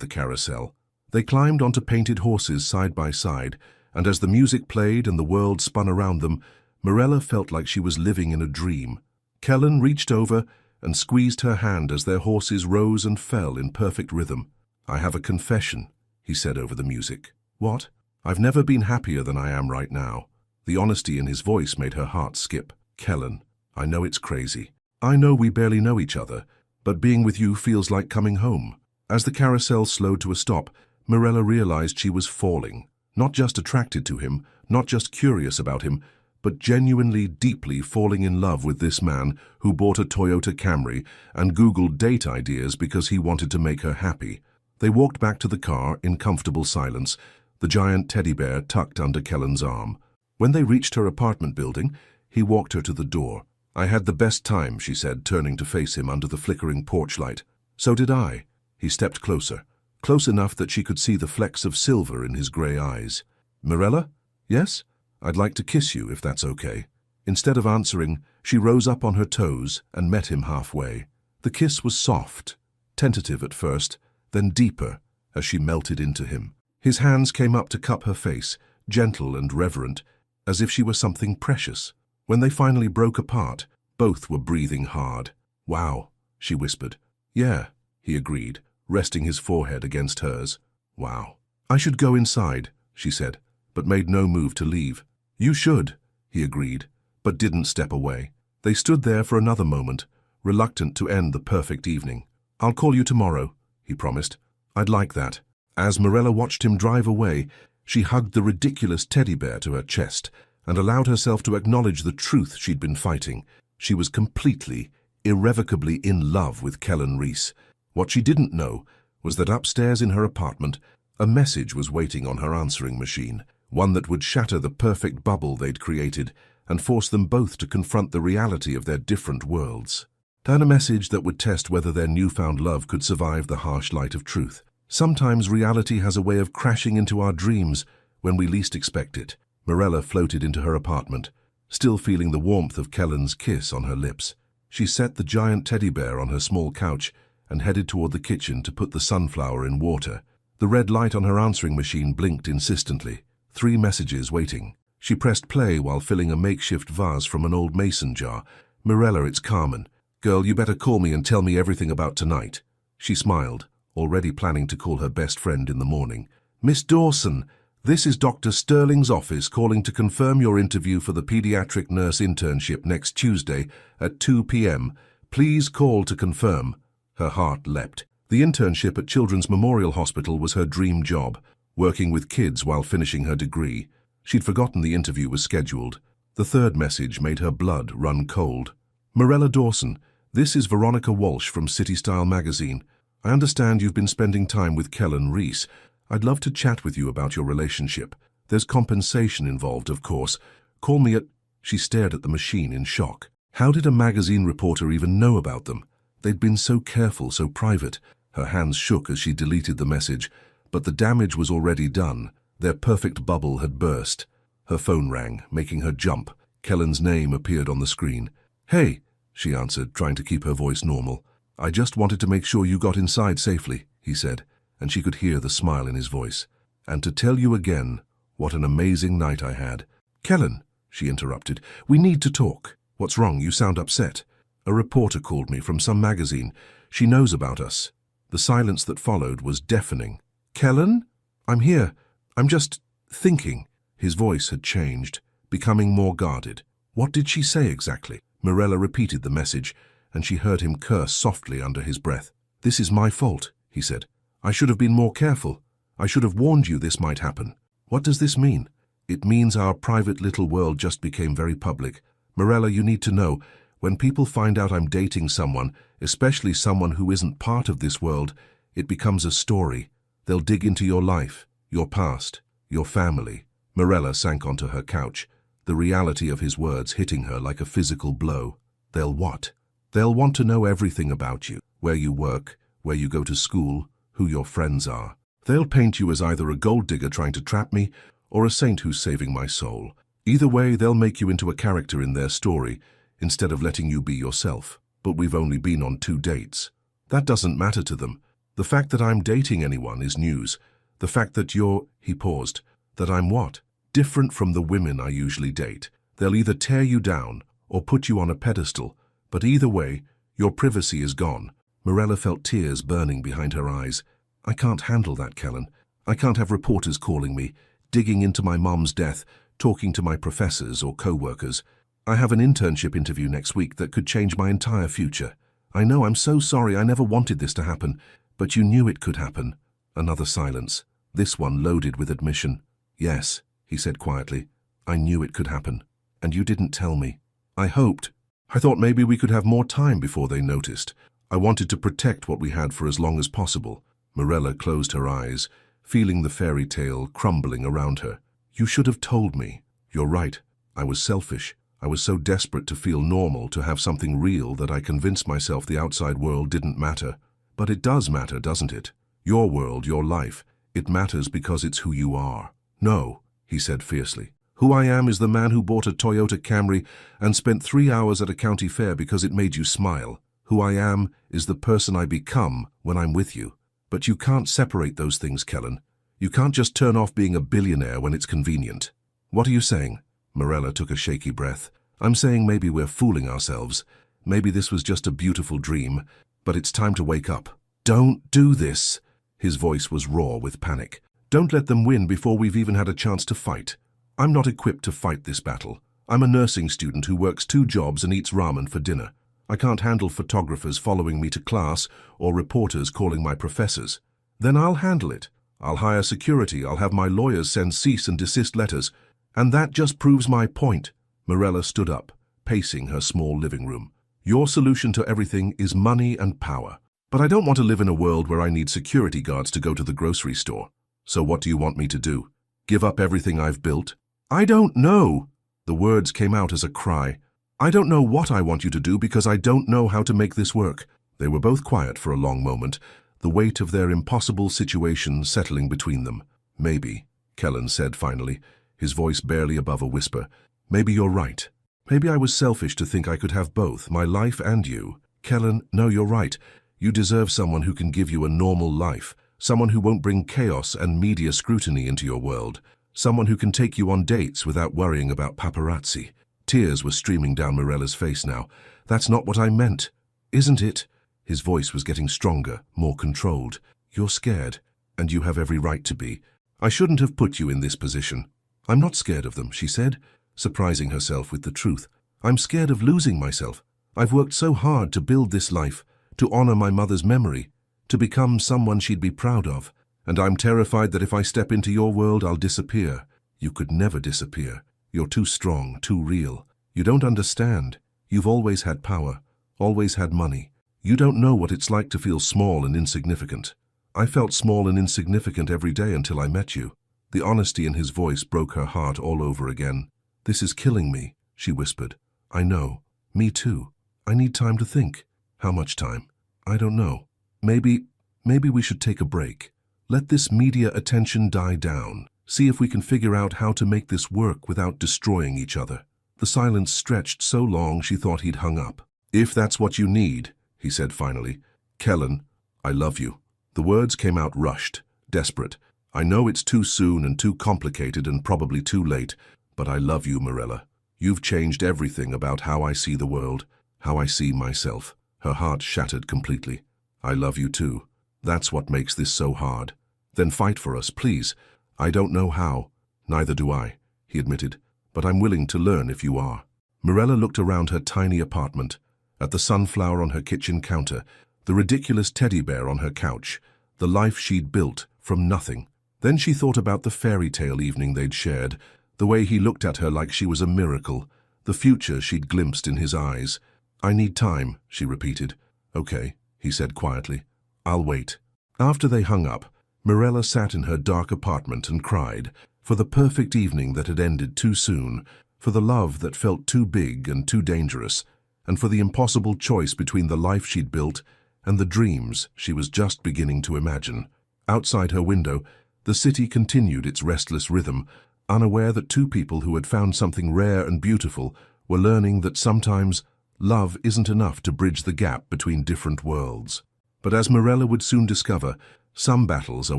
the carousel." They climbed onto painted horses side by side, and as the music played and the world spun around them, Morella felt like she was living in a dream. Kellen reached over and squeezed her hand as their horses rose and fell in perfect rhythm. "I have a confession," he said over the music. "What?" "I've never been happier than I am right now." The honesty in his voice made her heart skip. "Kellen, I know it's crazy. I know we barely know each other, but being with you feels like coming home." As the carousel slowed to a stop, Mirella realized she was falling. Not just attracted to him, not just curious about him, but genuinely, deeply falling in love with this man who bought a Toyota Camry and Googled date ideas because he wanted to make her happy. They walked back to the car in comfortable silence, the giant teddy bear tucked under Kellen's arm. When they reached her apartment building, he walked her to the door. "I had the best time," she said, turning to face him under the flickering porch light. "So did I." He stepped closer, close enough that she could see the flecks of silver in his grey eyes. "Mirella? Yes? I'd like to kiss you, if that's okay." Instead of answering, she rose up on her toes and met him halfway. The kiss was soft, tentative at first, then deeper as she melted into him. His hands came up to cup her face, gentle and reverent, as if she were something precious. When they finally broke apart, both were breathing hard. "Wow," she whispered. "Yeah," he agreed, resting his forehead against hers. "Wow." "I should go inside," she said, but made no move to leave. "You should," he agreed, but didn't step away. They stood there for another moment, reluctant to end the perfect evening. "I'll call you tomorrow," he promised. "I'd like that." As Mirella watched him drive away, she hugged the ridiculous teddy bear to her chest and allowed herself to acknowledge the truth she'd been fighting. She was completely, irrevocably in love with Kellen Reese. What she didn't know was that upstairs in her apartment, a message was waiting on her answering machine, one that would shatter the perfect bubble they'd created and force them both to confront the reality of their different worlds. And a message that would test whether their newfound love could survive the harsh light of truth. Sometimes reality has a way of crashing into our dreams when we least expect it. Mirella floated into her apartment, still feeling the warmth of Kellen's kiss on her lips. She set the giant teddy bear on her small couch and headed toward the kitchen to put the sunflower in water. The red light on her answering machine blinked insistently. 3 messages waiting. She pressed play while filling a makeshift vase from an old mason jar. "Mirella, it's Carmen. Girl, you better call me and tell me everything about tonight." She smiled, already planning to call her best friend in the morning. "Miss Dawson, this is Dr. Sterling's office calling to confirm your interview for the pediatric nurse internship next Tuesday at 2 p.m. Please call to confirm." Her heart leapt. The internship at Children's Memorial Hospital was her dream job, working with kids while finishing her degree. She'd forgotten the interview was scheduled. The 3rd message made her blood run cold. "Mirella Dawson, this is Veronica Walsh from City Style magazine. I understand you've been spending time with Kellen Reese. I'd love to chat with you about your relationship. There's compensation involved, of course. Call me at..." She stared at the machine in shock. How did a magazine reporter even know about them? They'd been so careful, so private. Her hands shook as she deleted the message, but the damage was already done. Their perfect bubble had burst. Her phone rang, making her jump. Kellen's name appeared on the screen. "Hey," she answered, trying to keep her voice normal. "I just wanted to make sure you got inside safely," he said, and she could hear the smile in his voice. "And to tell you again, what an amazing night I had." "Kellen," she interrupted, "we need to talk." "What's wrong? You sound upset." "A reporter called me from some magazine. She knows about us." The silence that followed was deafening. "Kellen? I'm here. I'm just thinking." His voice had changed, becoming more guarded. "What did she say exactly?" Mirella repeated the message, and she heard him curse softly under his breath. "This is my fault," he said. "I should have been more careful. I should have warned you this might happen." "What does this mean?" "It means our private little world just became very public. Mirella, you need to know, when people find out I'm dating someone, especially someone who isn't part of this world, it becomes a story. They'll dig into your life, your past, your family." Mirella sank onto her couch, the reality of his words hitting her like a physical blow. "They'll what?" "They'll want to know everything about you, where you work, where you go to school, who your friends are. They'll paint you as either a gold digger trying to trap me or a saint who's saving my soul. Either way, they'll make you into a character in their story instead of letting you be yourself. But we've only been on 2 dates. That doesn't matter to them. The fact that I'm dating anyone is news. The fact that you're..." He paused. "That I'm what? Different from the women I usually date. They'll either tear you down or put you on a pedestal, but either way, your privacy is gone." Mirella felt tears burning behind her eyes. "I can't handle that, Kellen. I can't have reporters calling me, digging into my mom's death, talking to my professors or co-workers. I have an internship interview next week that could change my entire future. I know, I'm so sorry, I never wanted this to happen. But you knew it could happen. Another silence, this one loaded with admission. Yes, he said quietly. I knew it could happen. And you didn't tell me. I hoped. I thought maybe we could have more time before they noticed. I wanted to protect what we had for as long as possible. Morella closed her eyes, feeling the fairy tale crumbling around her. You should have told me. You're right. I was selfish. I was so desperate to feel normal, to have something real, that I convinced myself the outside world didn't matter. But it does matter, doesn't it? Your world, your life. It matters because it's who you are. No, he said fiercely. Who I am is the man who bought a Toyota Camry and spent 3 hours at a county fair because it made you smile. Who I am is the person I become when I'm with you. But you can't separate those things, Kellen. You can't just turn off being a billionaire when it's convenient. What are you saying? Morella took a shaky breath. I'm saying maybe we're fooling ourselves. Maybe this was just a beautiful dream, but it's time to wake up. Don't do this. His voice was raw with panic. Don't let them win before we've even had a chance to fight. I'm not equipped to fight this battle. I'm a nursing student who works 2 jobs and eats ramen for dinner. I can't handle photographers following me to class or reporters calling my professors. Then I'll handle it. I'll hire security. I'll have my lawyers send cease and desist letters. And that just proves my point. Morella stood up, pacing her small living room. Your solution to everything is money and power. But I don't want to live in a world where I need security guards to go to the grocery store. So what do you want me to do? Give up everything I've built? I don't know. The words came out as a cry. I don't know what I want you to do because I don't know how to make this work. They were both quiet for a long moment, the weight of their impossible situation settling between them. Maybe, Kellen said finally, his voice barely above a whisper. Maybe you're right. Maybe I was selfish to think I could have both, my life and you. Kellen, no, you're right. You deserve someone who can give you a normal life, someone who won't bring chaos and media scrutiny into your world, someone who can take you on dates without worrying about paparazzi. Tears were streaming down Morella's face now. That's not what I meant. Isn't it? His voice was getting stronger, more controlled. You're scared, and you have every right to be. I shouldn't have put you in this position. I'm not scared of them, she said, surprising herself with the truth. I'm scared of losing myself. I've worked so hard to build this life, to honor my mother's memory, to become someone she'd be proud of. And I'm terrified that if I step into your world, I'll disappear. You could never disappear. You're too strong, too real. You don't understand. You've always had power, always had money. You don't know what it's like to feel small and insignificant. I felt small and insignificant every day until I met you. The honesty in his voice broke her heart all over again. This is killing me, she whispered. I know. Me too. I need time to think. How much time? I don't know. Maybe we should take a break. Let this media attention die down. See if we can figure out how to make this work without destroying each other. The silence stretched so long she thought he'd hung up. If that's what you need, he said finally. Kellen, I love you. The words came out rushed, desperate. I know it's too soon and too complicated and probably too late, but I love you, Morella. You've changed everything about how I see the world, how I see myself. Her heart shattered completely. I love you too. That's what makes this so hard. Then fight for us, please. I don't know how. Neither do I, he admitted, but I'm willing to learn if you are. Morella looked around her tiny apartment, at the sunflower on her kitchen counter, the ridiculous teddy bear on her couch, the life she'd built from nothing. Then she thought about the fairy tale evening they'd shared, the way he looked at her like she was a miracle, the future she'd glimpsed in his eyes. I need time, she repeated. Okay, he said quietly. I'll wait. After they hung up, Morella sat in her dark apartment and cried, for the perfect evening that had ended too soon, for the love that felt too big and too dangerous, and for the impossible choice between the life she'd built and the dreams she was just beginning to imagine. Outside her window, the city continued its restless rhythm, unaware that 2 people who had found something rare and beautiful were learning that sometimes love isn't enough to bridge the gap between different worlds. But as Morella would soon discover, some battles are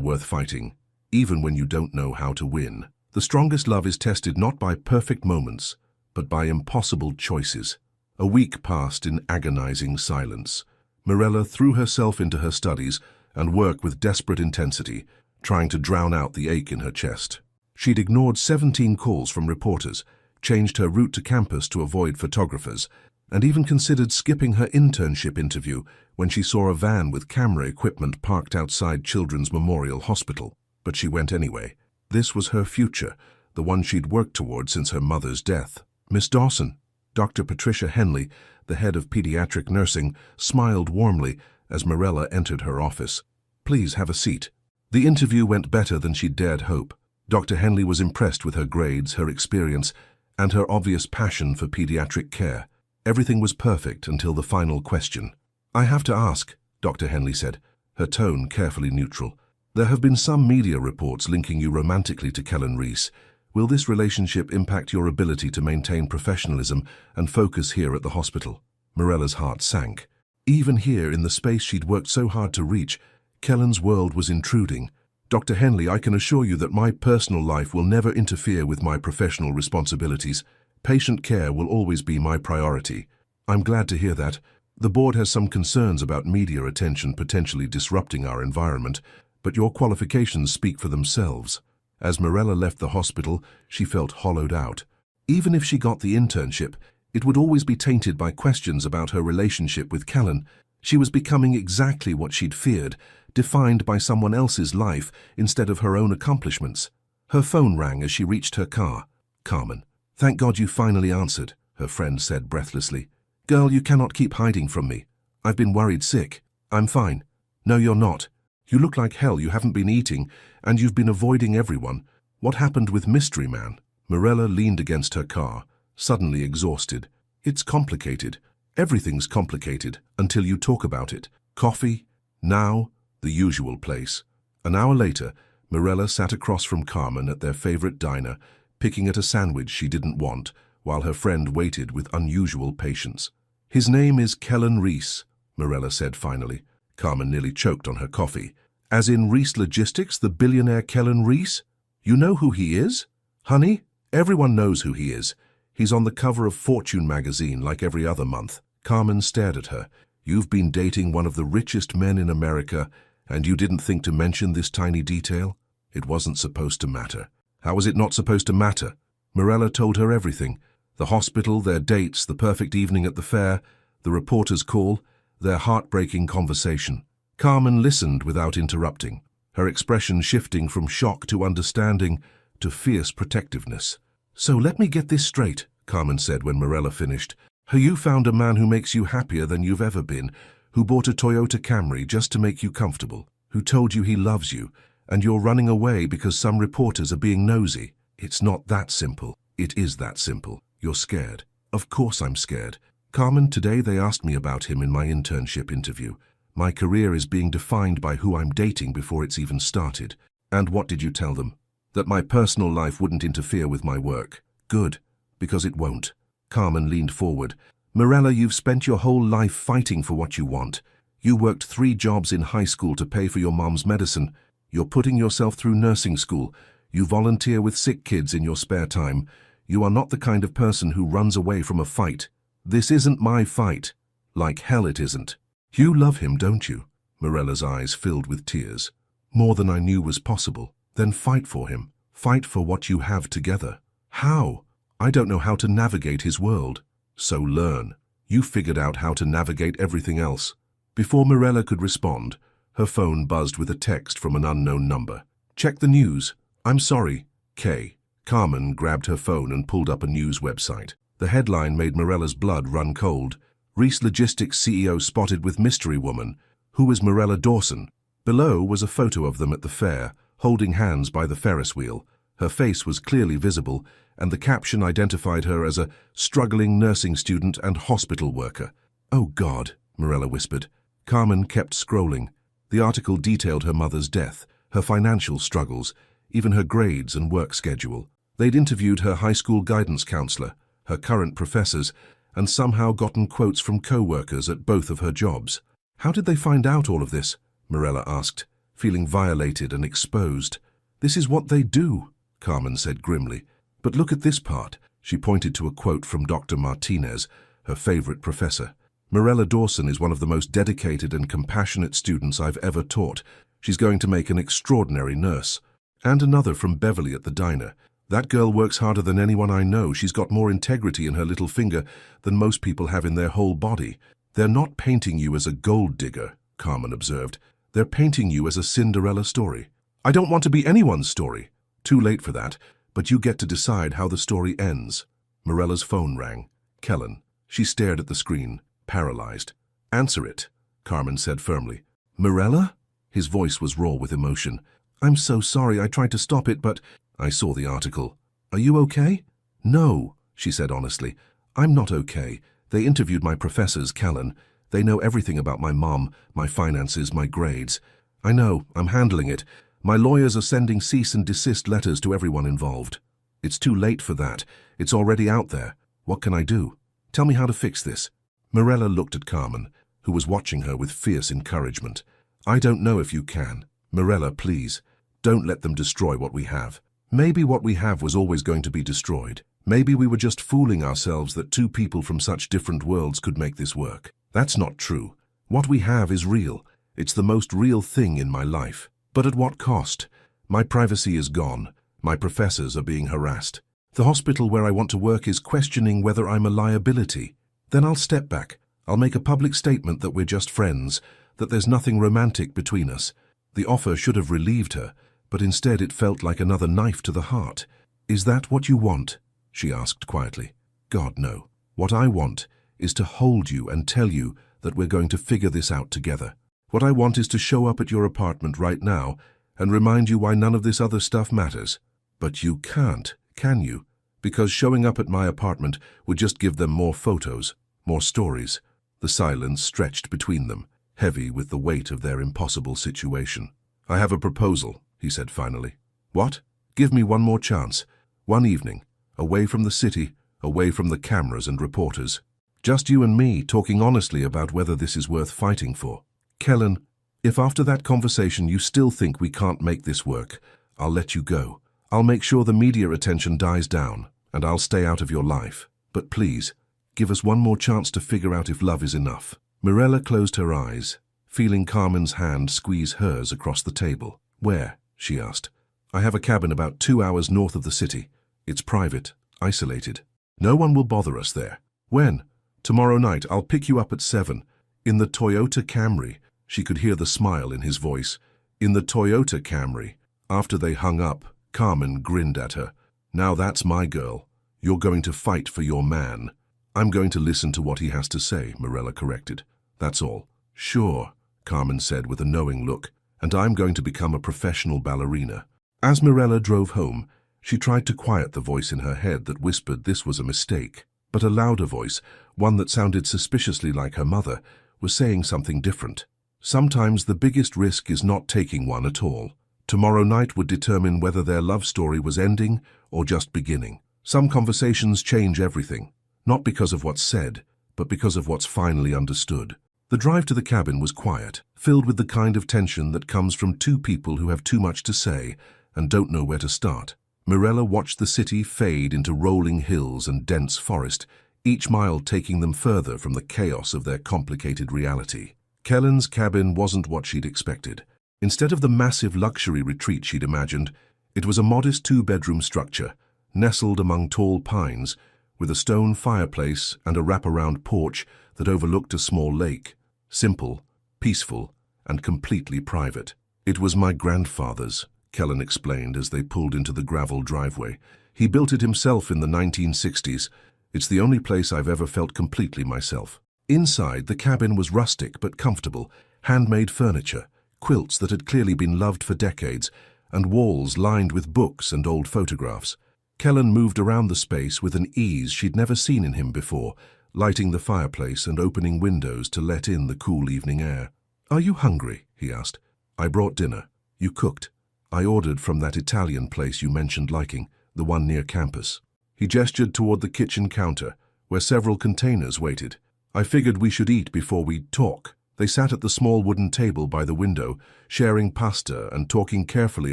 worth fighting, even when you don't know how to win. The strongest love is tested not by perfect moments, but by impossible choices. A week passed in agonizing silence. Morella threw herself into her studies and worked with desperate intensity, trying to drown out the ache in her chest. She'd ignored 17 calls from reporters, changed her route to campus to avoid photographers, and even considered skipping her internship interview when she saw a van with camera equipment parked outside Children's Memorial Hospital. But she went anyway. This was her future, the one she'd worked toward since her mother's death. Miss Dawson, Dr. Patricia Henley, the head of pediatric nursing, smiled warmly as Mirella entered her office. Please have a seat. The interview went better than she'd dared hope. Dr. Henley was impressed with her grades, her experience, and her obvious passion for pediatric care. Everything was perfect until the final question. I have to ask, Dr. Henley said, her tone carefully neutral. There have been some media reports linking you romantically to Kellen Reese. Will this relationship impact your ability to maintain professionalism and focus here at the hospital? Mirella's heart sank. Even here, in the space she'd worked so hard to reach, Kellen's world was intruding. Dr. Henley, I can assure you that my personal life will never interfere with my professional responsibilities. Patient care will always be my priority. I'm glad to hear that. The board has some concerns about media attention potentially disrupting our environment, but your qualifications speak for themselves. As Mirella left the hospital, she felt hollowed out. Even if she got the internship, it would always be tainted by questions about her relationship with Kellen. She was becoming exactly what she'd feared, defined by someone else's life instead of her own accomplishments. Her phone rang as she reached her car. Carmen, thank God you finally answered, her friend said breathlessly. Girl, you cannot keep hiding from me. I've been worried sick. I'm fine. No, you're not. You look like hell, you haven't been eating, and you've been avoiding everyone. What happened with Mystery Man? Mirella leaned against her car, suddenly exhausted. It's complicated. Everything's complicated until you talk about it. Coffee? Now? The usual place. An hour later, Mirella sat across from Carmen at their favorite diner, picking at a sandwich she didn't want, while her friend waited with unusual patience. His name is Kellen Reese, Mirella said finally. Carmen nearly choked on her coffee. As in Reese Logistics, the billionaire Kellen Reese? You know who he is? Honey, everyone knows who he is. He's on the cover of Fortune magazine like every other month. Carmen stared at her. You've been dating one of the richest men in America, and you didn't think to mention this tiny detail? It wasn't supposed to matter. How was it not supposed to matter? Mirella told her everything. The hospital, their dates, the perfect evening at the fair, the reporter's call, their heartbreaking conversation. Carmen listened without interrupting, her expression shifting from shock to understanding to fierce protectiveness. So let me get this straight, Carmen said when Mirella finished. You found a man who makes you happier than you've ever been, who bought a Toyota Camry just to make you comfortable, who told you he loves you, and you're running away because some reporters are being nosy. It's not that simple. It is that simple. You're scared. Of course I'm scared. Carmen, today they asked me about him in my internship interview. My career is being defined by who I'm dating before it's even started. And what did you tell them? That my personal life wouldn't interfere with my work. Good, because it won't. Carmen leaned forward. Mirella, you've spent your whole life fighting for what you want. You worked 3 jobs in high school to pay for your mom's medicine. You're putting yourself through nursing school. You volunteer with sick kids in your spare time. You are not the kind of person who runs away from a fight. This isn't my fight. Like hell it isn't. You love him, don't you? Mirella's eyes filled with tears. More than I knew was possible. Then fight for him. Fight for what you have together. How? I don't know how to navigate his world. So learn. You figured out how to navigate everything else. Before Mirella could respond, her phone buzzed with a text from an unknown number. Check the news. I'm sorry. K. Carmen grabbed her phone and pulled up a news website. The headline made Mirella's blood run cold. Reese Logistics CEO spotted with mystery woman. Who is Mirella Dawson? Below was a photo of them at the fair, holding hands by the Ferris wheel. Her face was clearly visible, and the caption identified her as a struggling nursing student and hospital worker. Oh God, Mirella whispered. Carmen kept scrolling. The article detailed her mother's death, her financial struggles, even her grades and work schedule. They'd interviewed her high school guidance counselor, her current professors, and somehow gotten quotes from co-workers at both of her jobs. How did they find out all of this? Mirella asked, feeling violated and exposed. This is what they do, Carmen said grimly. But look at this part. She pointed to a quote from Dr. Martinez, her favorite professor. Mirella Dawson is one of the most dedicated and compassionate students I've ever taught. She's going to make an extraordinary nurse. And another from Beverly at the diner. That girl works harder than anyone I know. She's got more integrity in her little finger than most people have in their whole body. They're not painting you as a gold digger, Carmen observed. They're painting you as a Cinderella story. I don't want to be anyone's story. Too late for that, but you get to decide how the story ends. Morella's phone rang. Kellen. She stared at the screen, paralyzed. Answer it, Carmen said firmly. Morella? His voice was raw with emotion. I'm so sorry. I tried to stop it, but... I saw the article. Are you okay? No, she said honestly. I'm not okay. They interviewed my professors, Kellen. They know everything about my mom, my finances, my grades. I know, I'm handling it. My lawyers are sending cease and desist letters to everyone involved. It's too late for that. It's already out there. What can I do? Tell me how to fix this. Morella looked at Carmen, who was watching her with fierce encouragement. I don't know if you can. Morella, please, don't let them destroy what we have. Maybe what we have was always going to be destroyed. Maybe we were just fooling ourselves that two people from such different worlds could make this work. That's not true. What we have is real. It's the most real thing in my life. But at what cost? My privacy is gone. My professors are being harassed. The hospital where I want to work is questioning whether I'm a liability. Then I'll step back. I'll make a public statement that we're just friends, that there's nothing romantic between us. The offer should have relieved her, but instead it felt like another knife to the heart. Is that what you want? She asked quietly. God, no. What I want is to hold you and tell you that we're going to figure this out together. What I want is to show up at your apartment right now and remind you why none of this other stuff matters. But you can't, can you? Because showing up at my apartment would just give them more photos, more stories. The silence stretched between them, heavy with the weight of their impossible situation. I have a proposal, he said finally. What? Give me one more chance. One evening, away from the city, away from the cameras and reporters. Just you and me talking honestly about whether this is worth fighting for. Kellen, if after that conversation you still think we can't make this work, I'll let you go. I'll make sure the media attention dies down, and I'll stay out of your life. But please, give us one more chance to figure out if love is enough. Morella closed her eyes, feeling Carmen's hand squeeze hers across the table. Where? She asked. I have a cabin about 2 hours north of the city. It's private, isolated. No one will bother us there. When? Tomorrow night. I'll pick you up at 7. In the Toyota Camry. She could hear the smile in his voice. In the Toyota Camry. After they hung up, Carmen grinned at her. Now that's my girl. You're going to fight for your man. I'm going to listen to what he has to say, Morella corrected. That's all. Sure, Carmen said with a knowing look. And I'm going to become a professional ballerina. As Morella drove home, she tried to quiet the voice in her head that whispered this was a mistake. But a louder voice, one that sounded suspiciously like her mother, was saying something different. Sometimes the biggest risk is not taking one at all. Tomorrow night would determine whether their love story was ending or just beginning. Some conversations change everything, not because of what's said, but because of what's finally understood. The drive to the cabin was quiet, filled with the kind of tension that comes from two people who have too much to say and don't know where to start. Morella watched the city fade into rolling hills and dense forest, each mile taking them further from the chaos of their complicated reality. Kellen's cabin wasn't what she'd expected. Instead of the massive luxury retreat she'd imagined, it was a modest 2-bedroom structure, nestled among tall pines, with a stone fireplace and a wraparound porch that overlooked a small lake. Simple, peaceful, and completely private. It was my grandfather's, Kellen explained as they pulled into the gravel driveway. He built it himself in the 1960s. It's the only place I've ever felt completely myself. Inside, the cabin was rustic but comfortable, handmade furniture, quilts that had clearly been loved for decades, and walls lined with books and old photographs. Kellen moved around the space with an ease she'd never seen in him before, lighting the fireplace and opening windows to let in the cool evening air. Are you hungry? He asked. I brought dinner. You cooked. I ordered from that Italian place you mentioned liking, the one near campus. He gestured toward the kitchen counter, where several containers waited. I figured we should eat before we'd talk. They sat at the small wooden table by the window, sharing pasta and talking carefully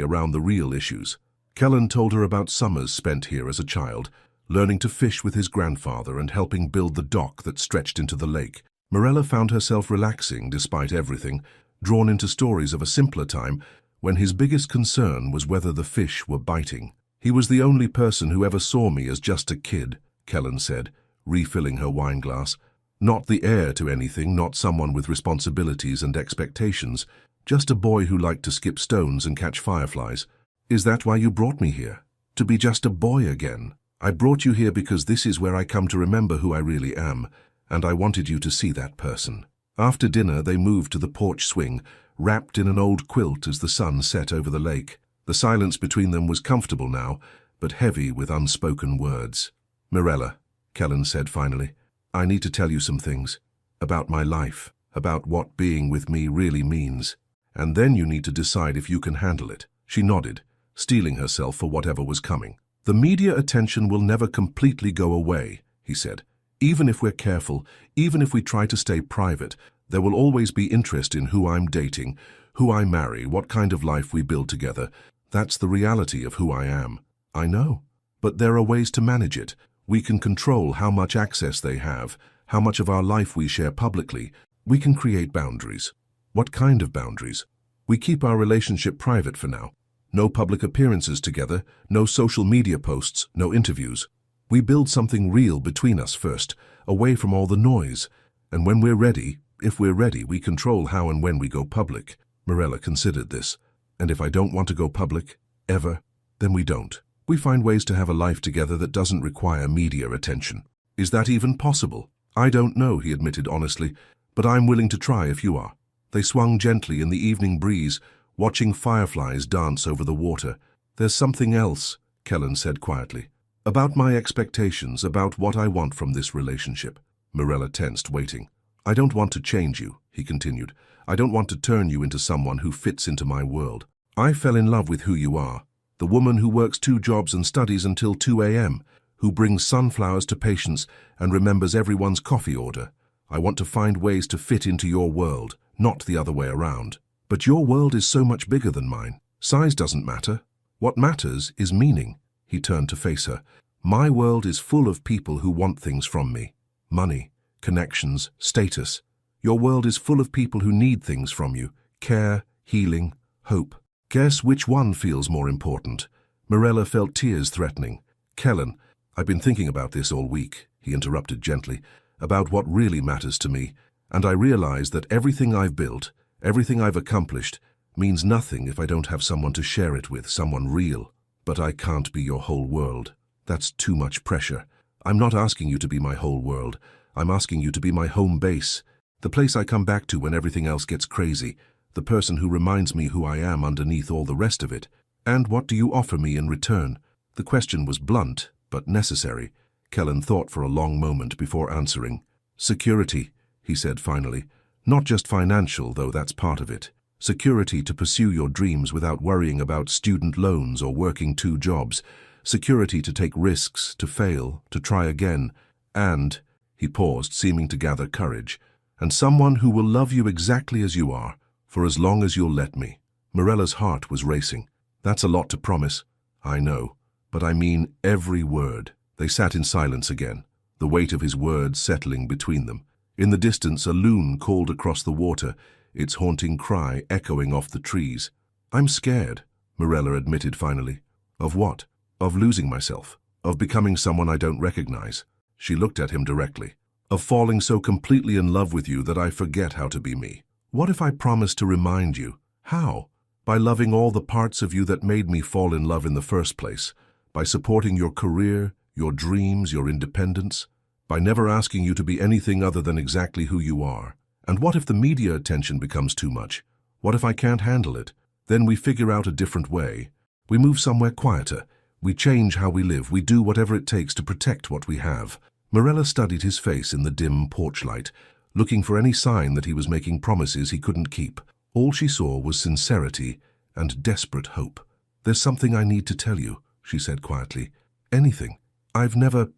around the real issues. Kellen told her about summers spent here as a child, learning to fish with his grandfather and helping build the dock that stretched into the lake. Morella found herself relaxing despite everything, drawn into stories of a simpler time when his biggest concern was whether the fish were biting. He was the only person who ever saw me as just a kid, Kellen said, refilling her wine glass. Not the heir to anything, not someone with responsibilities and expectations, just a boy who liked to skip stones and catch fireflies. Is that why you brought me here? To be just a boy again? I brought you here because this is where I come to remember who I really am, and I wanted you to see that person. After dinner, they moved to the porch swing, wrapped in an old quilt as the sun set over the lake. The silence between them was comfortable now, but heavy with unspoken words. Mirella, Kellen said finally, I need to tell you some things. About my life, about what being with me really means. And then you need to decide if you can handle it. She nodded, steeling herself for whatever was coming. The media attention will never completely go away, he said. Even if we're careful, even if we try to stay private, there will always be interest in who I'm dating, who I marry, what kind of life we build together. That's the reality of who I am. I know. But there are ways to manage it. We can control how much access they have, how much of our life we share publicly. We can create boundaries. What kind of boundaries? We keep our relationship private for now. No public appearances together, no social media posts, no interviews. We build something real between us first, away from all the noise. And when we're ready, if we're ready, we control how and when we go public. Mirella considered this. And if I don't want to go public, ever, then we don't. We find ways to have a life together that doesn't require media attention. Is that even possible? I don't know, he admitted honestly, but I'm willing to try if you are. They swung gently in the evening breeze, watching fireflies dance over the water. There's something else, Kellen said quietly. About my expectations, about what I want from this relationship. Mirella tensed, waiting. I don't want to change you, he continued. I don't want to turn you into someone who fits into my world. I fell in love with who you are. The woman who works 2 jobs and studies until 2 a.m., who brings sunflowers to patients and remembers everyone's coffee order. I want to find ways to fit into your world, not the other way around. But your world is so much bigger than mine. Size doesn't matter. What matters is meaning. He turned to face her. My world is full of people who want things from me. Money, connections, status. Your world is full of people who need things from you. Care, healing, hope. Guess which one feels more important? Mirella felt tears threatening. Kellen, I've been thinking about this all week, he interrupted gently, about what really matters to me, and I realize that everything I've built, everything I've accomplished, means nothing if I don't have someone to share it with, someone real. But I can't be your whole world. That's too much pressure. I'm not asking you to be my whole world. I'm asking you to be my home base, the place I come back to when everything else gets crazy, the person who reminds me who I am underneath all the rest of it. And what do you offer me in return? The question was blunt, but necessary. Kellen thought for a long moment before answering. Security, he said finally. Not just financial, though that's part of it. Security to pursue your dreams without worrying about student loans or working 2 jobs. Security to take risks, to fail, to try again. And, he paused, seeming to gather courage, and someone who will love you exactly as you are, for as long as you'll let me. Mirella's heart was racing. That's a lot to promise. I know, but I mean every word. They sat in silence again, the weight of his words settling between them. In the distance, a loon called across the water, its haunting cry echoing off the trees. I'm scared, Mirella admitted finally. Of what? Of losing myself. Of becoming someone I don't recognize. She looked at him directly. Of falling so completely in love with you that I forget how to be me. What if I promise to remind you? How? By loving all the parts of you that made me fall in love in the first place. By supporting your career, your dreams, your independence. By never asking you to be anything other than exactly who you are. And what if the media attention becomes too much? What if I can't handle it? Then we figure out a different way. We move somewhere quieter. We change how we live. We do whatever it takes to protect what we have. Mirella studied his face in the dim porch light, looking for any sign that he was making promises he couldn't keep. All she saw was sincerity and desperate hope. There's something I need to tell you, she said quietly. Anything. I've never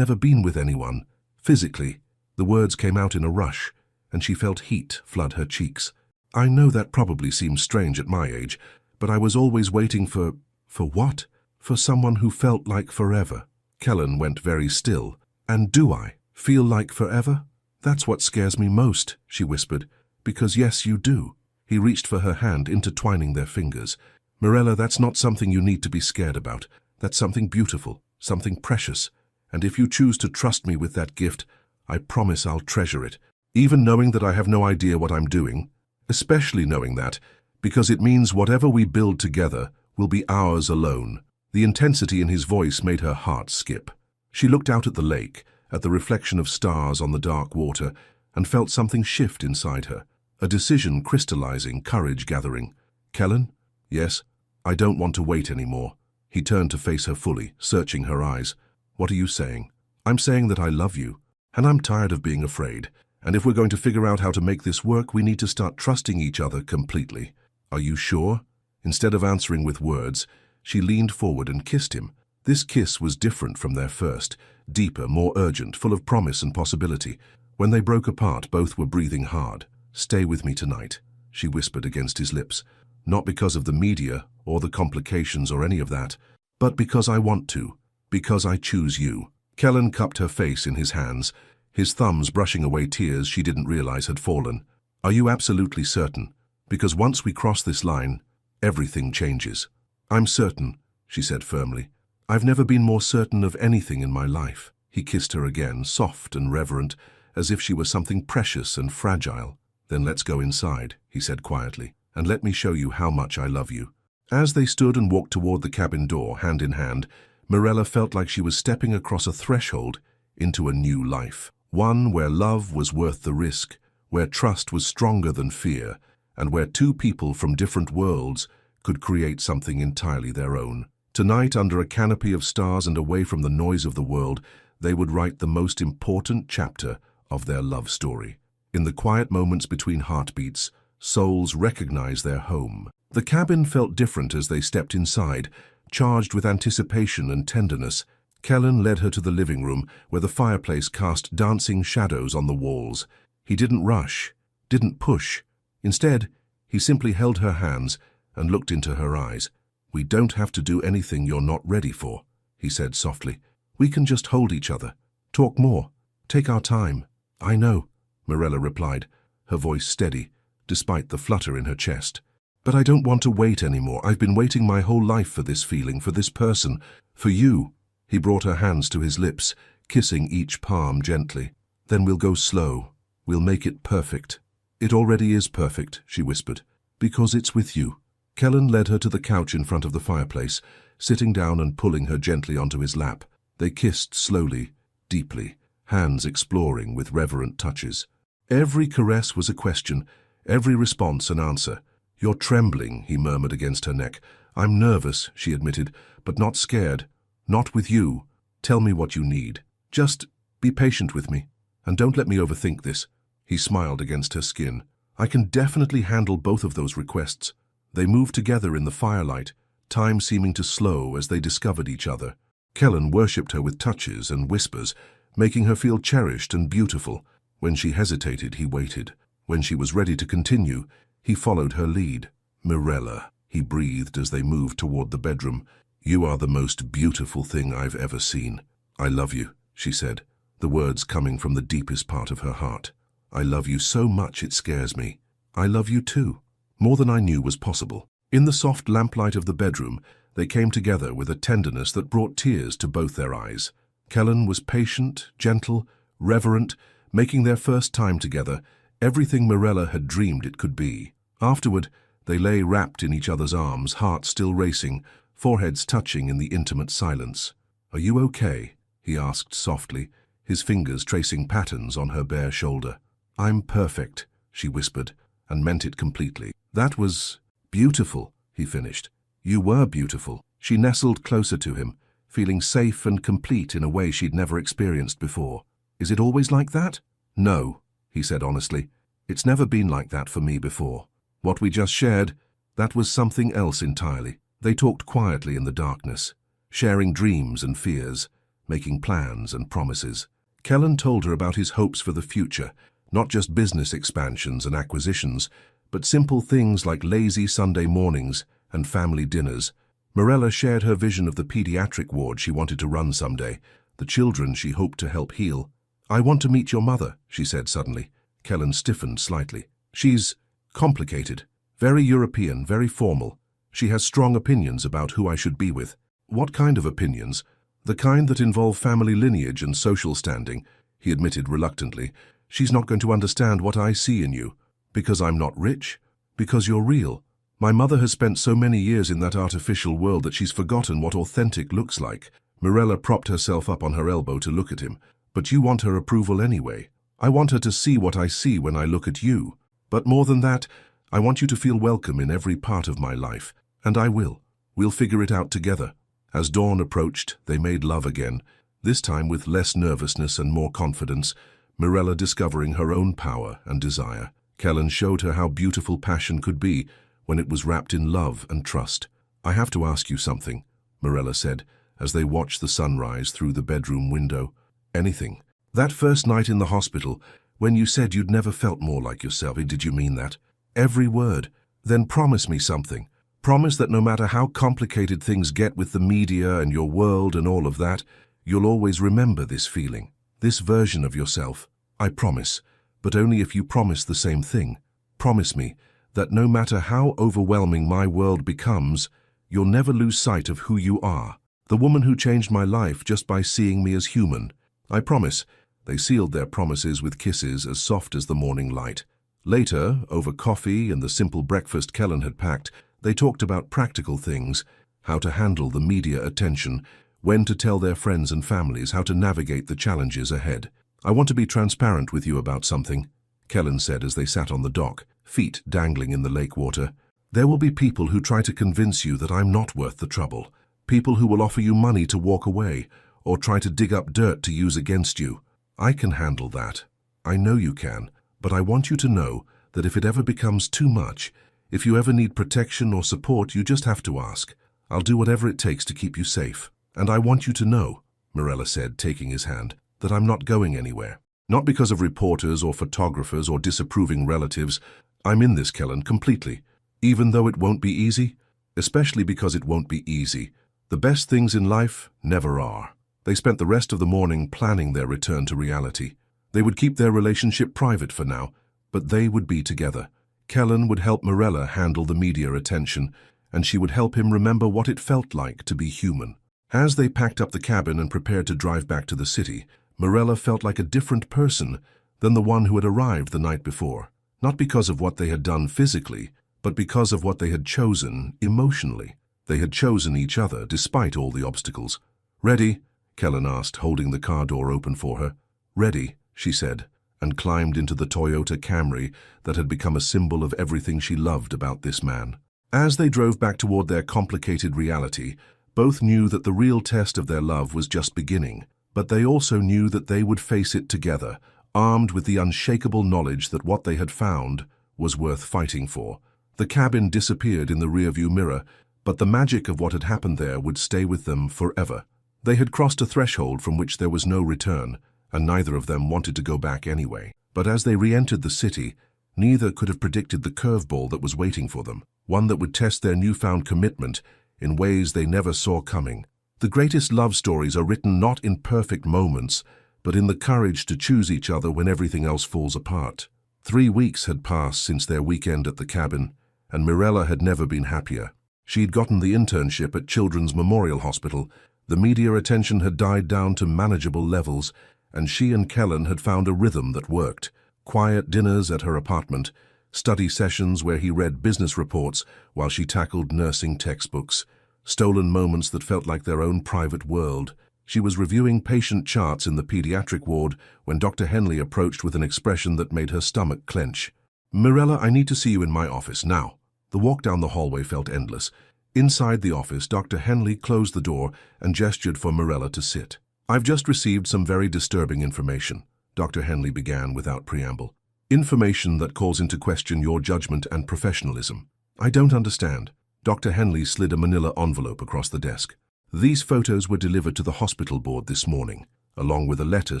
been with anyone. Physically. The words came out in a rush, and she felt heat flood her cheeks. I know that probably seems strange at my age, but I was always waiting for what? For someone who felt like forever. Kellen went very still. And do I feel like forever? That's what scares me most, she whispered. Because yes, you do. He reached for her hand, intertwining their fingers. Mirella, that's not something you need to be scared about. That's something beautiful, something precious. And if you choose to trust me with that gift, I promise I'll treasure it, even knowing that I have no idea what I'm doing, especially knowing that, because it means whatever we build together will be ours alone. The intensity in his voice made her heart skip. She looked out at the lake, at the reflection of stars on the dark water, and felt something shift inside her, a decision crystallizing, courage gathering. Kellen? Yes, I don't want to wait anymore. He turned to face her fully, searching her eyes. What are you saying? I'm saying that I love you, and I'm tired of being afraid. And if we're going to figure out how to make this work, we need to start trusting each other completely. Are you sure? Instead of answering with words, she leaned forward and kissed him. This kiss was different from their first, deeper, more urgent, full of promise and possibility. When they broke apart, both were breathing hard. Stay with me tonight, she whispered against his lips. Not because of the media or the complications or any of that, but because I want to, because I choose you. Kellen cupped her face in his hands, his thumbs brushing away tears she didn't realize had fallen. Are you absolutely certain? Because once we cross this line, everything changes. I'm certain, she said firmly. I've never been more certain of anything in my life. He kissed her again, soft and reverent, as if she were something precious and fragile. Then let's go inside, he said quietly, and let me show you how much I love you. As they stood and walked toward the cabin door, hand in hand, Mirella felt like she was stepping across a threshold into a new life. One where love was worth the risk, where trust was stronger than fear, and where two people from different worlds could create something entirely their own. Tonight, under a canopy of stars and away from the noise of the world, they would write the most important chapter of their love story. In the quiet moments between heartbeats, souls recognize their home. The cabin felt different as they stepped inside, charged with anticipation and tenderness. Kellen led her to the living room, where the fireplace cast dancing shadows on the walls. He didn't rush, didn't push. Instead, he simply held her hands and looked into her eyes. We don't have to do anything you're not ready for, he said softly. We can just hold each other, talk more, take our time. I know, Mirella replied, her voice steady, despite the flutter in her chest. But I don't want to wait anymore. I've been waiting my whole life for this feeling, for this person, for you. He brought her hands to his lips, kissing each palm gently. Then we'll go slow. We'll make it perfect. It already is perfect, she whispered, because it's with you. Kellen led her to the couch in front of the fireplace, sitting down and pulling her gently onto his lap. They kissed slowly, deeply, hands exploring with reverent touches. Every caress was a question, every response an answer. You're trembling, he murmured against her neck. I'm nervous, she admitted, but not scared. Not with you. Tell me what you need. Just be patient with me, and don't let me overthink this. He smiled against her skin. I can definitely handle both of those requests. They moved together in the firelight, time seeming to slow as they discovered each other. Kellen worshipped her with touches and whispers, making her feel cherished and beautiful. When she hesitated, he waited. When she was ready to continue, he followed her lead. Mirella, he breathed as they moved toward the bedroom. You are the most beautiful thing I've ever seen. I love you, she said, the words coming from the deepest part of her heart. I love you so much it scares me. I love you too, more than I knew was possible. In the soft lamplight of the bedroom, they came together with a tenderness that brought tears to both their eyes. Kellen was patient, gentle, reverent, making their first time together everything Mirella had dreamed it could be. Afterward, they lay wrapped in each other's arms, hearts still racing, foreheads touching in the intimate silence. Are you okay? He asked softly, his fingers tracing patterns on her bare shoulder. I'm perfect, she whispered, and meant it completely. That was beautiful, he finished. You were beautiful. She nestled closer to him, feeling safe and complete in a way she'd never experienced before. Is it always like that? No, he said honestly. It's never been like that for me before. What we just shared, that was something else entirely. They talked quietly in the darkness, sharing dreams and fears, making plans and promises. Kellen told her about his hopes for the future, not just business expansions and acquisitions, but simple things like lazy Sunday mornings and family dinners. Mirella shared her vision of the pediatric ward she wanted to run someday, the children she hoped to help heal. I want to meet your mother, she said suddenly. Kellen stiffened slightly. She's complicated, very European, very formal. She has strong opinions about who I should be with. What kind of opinions? The kind that involve family lineage and social standing, he admitted reluctantly. She's not going to understand what I see in you. Because I'm not rich? Because you're real. My mother has spent so many years in that artificial world that she's forgotten what authentic looks like. Mirella propped herself up on her elbow to look at him. But you want her approval anyway. I want her to see what I see when I look at you. But more than that, I want you to feel welcome in every part of my life. And I will. We'll figure it out together. As dawn approached, they made love again, this time with less nervousness and more confidence, Mirella discovering her own power and desire. Kellen showed her how beautiful passion could be when it was wrapped in love and trust. I have to ask you something, Mirella said, as they watched the sunrise through the bedroom window. Anything. That first night in the hospital, when you said you'd never felt more like yourself, did you mean that? Every word. Then promise me something. Promise that no matter how complicated things get with the media and your world and all of that, you'll always remember this feeling, this version of yourself. I promise, but only if you promise the same thing. Promise me that no matter how overwhelming my world becomes, you'll never lose sight of who you are, the woman who changed my life just by seeing me as human. I promise. They sealed their promises with kisses as soft as the morning light. Later, over coffee and the simple breakfast Kellen had packed, they talked about practical things, how to handle the media attention, when to tell their friends and families, how to navigate the challenges ahead. I want to be transparent with you about something, Kellen said as they sat on the dock, feet dangling in the lake water. There will be people who try to convince you that I'm not worth the trouble, people who will offer you money to walk away, or try to dig up dirt to use against you. I can handle that. I know you can, but I want you to know that if it ever becomes too much, if you ever need protection or support, you just have to ask. I'll do whatever it takes to keep you safe. And I want you to know, Mirella said, taking his hand, that I'm not going anywhere. Not because of reporters or photographers or disapproving relatives. I'm in this, Kellen, completely. Even though it won't be easy, especially because it won't be easy. The best things in life never are. They spent the rest of the morning planning their return to reality. They would keep their relationship private for now, but they would be together. Kellen would help Mirella handle the media attention, and she would help him remember what it felt like to be human. As they packed up the cabin and prepared to drive back to the city, Mirella felt like a different person than the one who had arrived the night before. Not because of what they had done physically, but because of what they had chosen emotionally. They had chosen each other despite all the obstacles. "Ready?" Kellen asked, holding the car door open for her. "Ready," she said, and climbed into the Toyota Camry that had become a symbol of everything she loved about this man. As they drove back toward their complicated reality, both knew that the real test of their love was just beginning, but they also knew that they would face it together, armed with the unshakable knowledge that what they had found was worth fighting for. The cabin disappeared in the rearview mirror, but the magic of what had happened there would stay with them forever. They had crossed a threshold from which there was no return, and neither of them wanted to go back anyway. But as they re-entered the city, neither could have predicted the curveball that was waiting for them, one that would test their newfound commitment in ways they never saw coming. The greatest love stories are written not in perfect moments, but in the courage to choose each other when everything else falls apart. 3 weeks had passed since their weekend at the cabin, and Mirella had never been happier. She'd gotten the internship at Children's Memorial Hospital, the media attention had died down to manageable levels, and she and Kellen had found a rhythm that worked. Quiet dinners at her apartment, study sessions where he read business reports while she tackled nursing textbooks, stolen moments that felt like their own private world. She was reviewing patient charts in the pediatric ward when Dr. Henley approached with an expression that made her stomach clench. "Mirella, I need to see you in my office, now." The walk down the hallway felt endless. Inside the office, Dr. Henley closed the door and gestured for Mirella to sit. "I've just received some very disturbing information," Dr. Henley began without preamble. "Information that calls into question your judgment and professionalism." "I don't understand." Dr. Henley slid a manila envelope across the desk. "These photos were delivered to the hospital board this morning, along with a letter